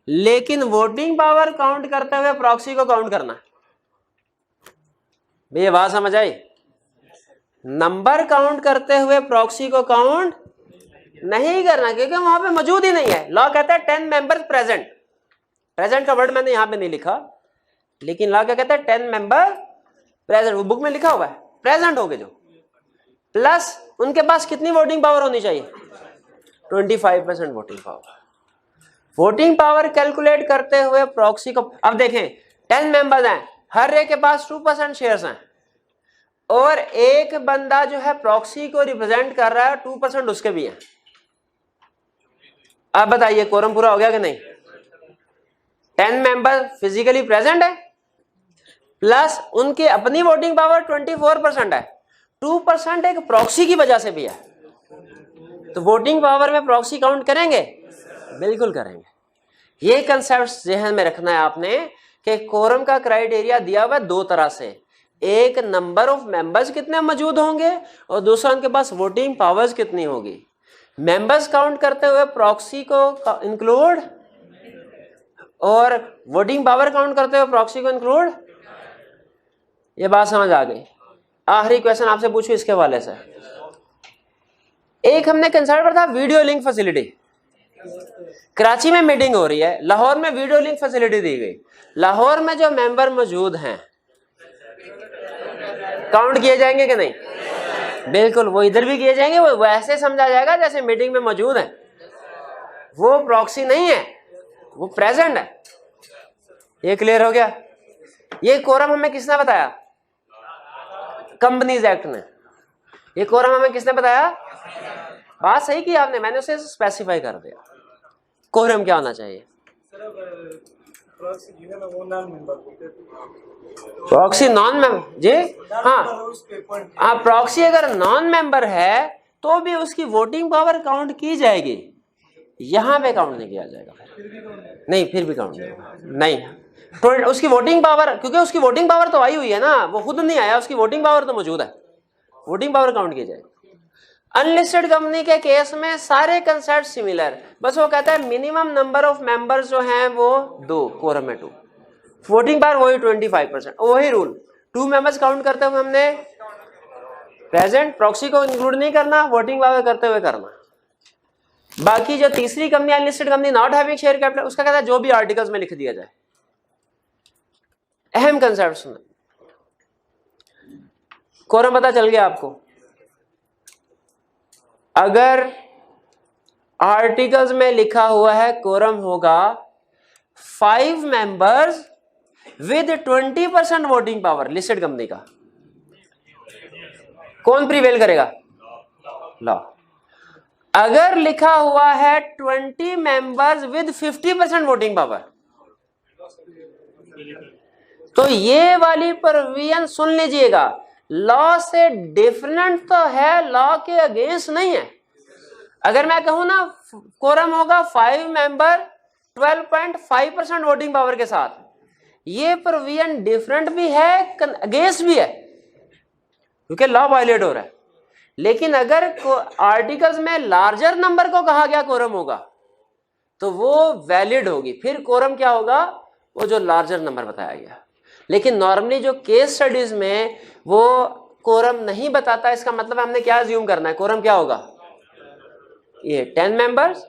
लेकिन वोटिंग पावर काउंट करते हुए प्रॉक्सी को काउंट करना। ये बात समझ आई? नंबर काउंट करते हुए प्रॉक्सी को काउंट नहीं करना, क्योंकि वहां पे मौजूद ही नहीं है। लॉ कहता है 10 मेंबर्स प्रेजेंट। प्रेजेंट का वर्ड मैंने यहां पे नहीं लिखा, लेकिन लॉ क्या कहता है 10 मेंबर प्रेजेंट, वो बुक में लिखा हुआ है प्रेजेंट होंगे जो, प्लस उनके पास कितनी वोटिंग पावर होनी चाहिए? 25% voting power. Voting power calculate करते हुए प्रॉक्सी को, अब देखें 10 मेंबर्स हैं, हर एक के पास 2% शेयर्स हैं, और एक बंदा जो है प्रॉक्सी को रिप्रेजेंट कर रहा है, 2% उसके भी हैं। अब बताइए कोरम पूरा हो गया कि नहीं? 10 मेंबर फिजिकली प्रेजेंट है, प्लस उनकी अपनी वोटिंग पावर 24% है, 2% एक प्रॉक्सी की वजह से भी है। तो वोटिंग पावर में प्रॉक्सी काउंट करेंगे? बिल्कुल करेंगे। ये कंसेप्ट ज़हन में रखना है आपने कि कोरम का क्राइटेरिया दिया हुआ है दो तरह से, एक नंबर ऑफ मेंबर्स कितने मौजूद होंगे और दूसरा उनके पास वोटिंग पावर्स कितनी होगी। मेंबर्स काउंट करते हुए प्रॉक्सी को इंक्लूड, और वोटिंग पावर काउंट करते हुए प्रॉक्सी को इंक्लूड। ये बात समझ आ गई? आखिरी क्वेश्चन आपसे पूछूं इसके हवाले से। एक हमने कंसर्न पर था वीडियो लिंक फैसिलिटी। कराची में मीटिंग हो रही है, लाहौर में वीडियो लिंक फैसिलिटी दी गई। लाहौर में जो मेंबर मौजूद हैं काउंट किए जाएंगे कि नहीं? बिल्कुल, वो इधर भी किए जाएंगे। वो ऐसे समझा जाएगा जैसे मीटिंग में मौजूद है, वो प्रॉक्सी नहीं है, वो प्रेजेंट है। ये क्लियर हो गया? ये कोरम हमें किसने बताया? कंपनीज एक्ट ने। ये कोरम हमें किसने बताया? बात सही की आपने, मैंने उसे स्पेसिफाई कर दिया। कोरम क्या होना चाहिए? प्रॉक्सी नॉन मेंबर जी, हाँ प्रॉक्सी अगर नॉन मेंबर है तो भी उसकी वोटिंग पावर काउंट की जाएगी, यहां पे काउंट नहीं किया जाएगा। नहीं, फिर भी काउंट नहीं होगा, नहीं तो उसकी वोटिंग पावर, क्योंकि उसकी वोटिंग पावर तो आई हुई है ना, वो खुद नहीं आया, उसकी वोटिंग पावर तो मौजूद है, वोटिंग पावर काउंट की जाएगी। अनलिस्टेड कंपनी के केस में सारे कंसेप्ट सिमिलर, बस वो कहता है मिनिमम नंबर ऑफ मेंबर्स जो हैं वो 2, कोरम में 2, वोटिंग पावर वही 25%, वही रूल 2 मेंबर्स काउंट करते हुए हमने प्रेजेंट, प्रॉक्सी को इंक्लूड नहीं करना, वोटिंग पावर करते हुए करना। बाकी जो तीसरी company unlisted company not having share capital, उसका कहता है जो भी आर्टिकल्स में लिख दिया जाए। अहम कंसेप्ट सुनो, कोरम पता चल गया आपको। अगर आर्टिकल्स में लिखा हुआ है कोरम होगा 5 members with 20% voting power, listed company का कौन प्रिवेल करेगा? लॉ। अगर लिखा हुआ है 20 मेंबर्स विद 50% वोटिंग पावर, तो ये वाली प्रोविजन सुन लीजिएगा, लॉ से डिफरेंट तो है, लॉ के अगेंस्ट नहीं है। अगर मैं कहूं ना कोरम होगा 5 मेंबर 12.5% वोटिंग पावर के साथ, ये प्रोविजन डिफरेंट भी है, अगेंस्ट भी है, क्योंकि लॉ वायलेट हो रहा है। लेकिन अगर आर्टिकल्स में लार्जर नंबर को कहा गया कोरम होगा तो वो वैलिड होगी, फिर कोरम क्या होगा? वो जो लार्जर नंबर बताया गया। लेकिन नॉर्मली जो केस स्टडीज में वो कोरम नहीं बताता, इसका मतलब हमने क्या अज्यूम करना है? कोरम क्या होगा? ये 10 मेंबर्स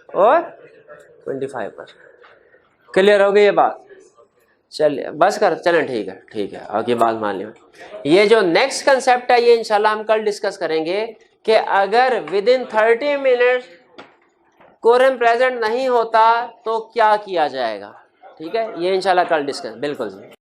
और 25%। क्लियर हो गई ये बात? चलिए बस कर, चलें ठीक है, आगे बात मान लियो। ये जो नेक्स्ट कंसेप्ट है ये इंशाल्लाह हम कल डिस्कस करेंगे कि अगर within 30 minute quorum present नहीं होता तो क्या किया जाएगा। ठीक है, ये इंशाल्लाह कल डिस्कस, बिल्कुल जी।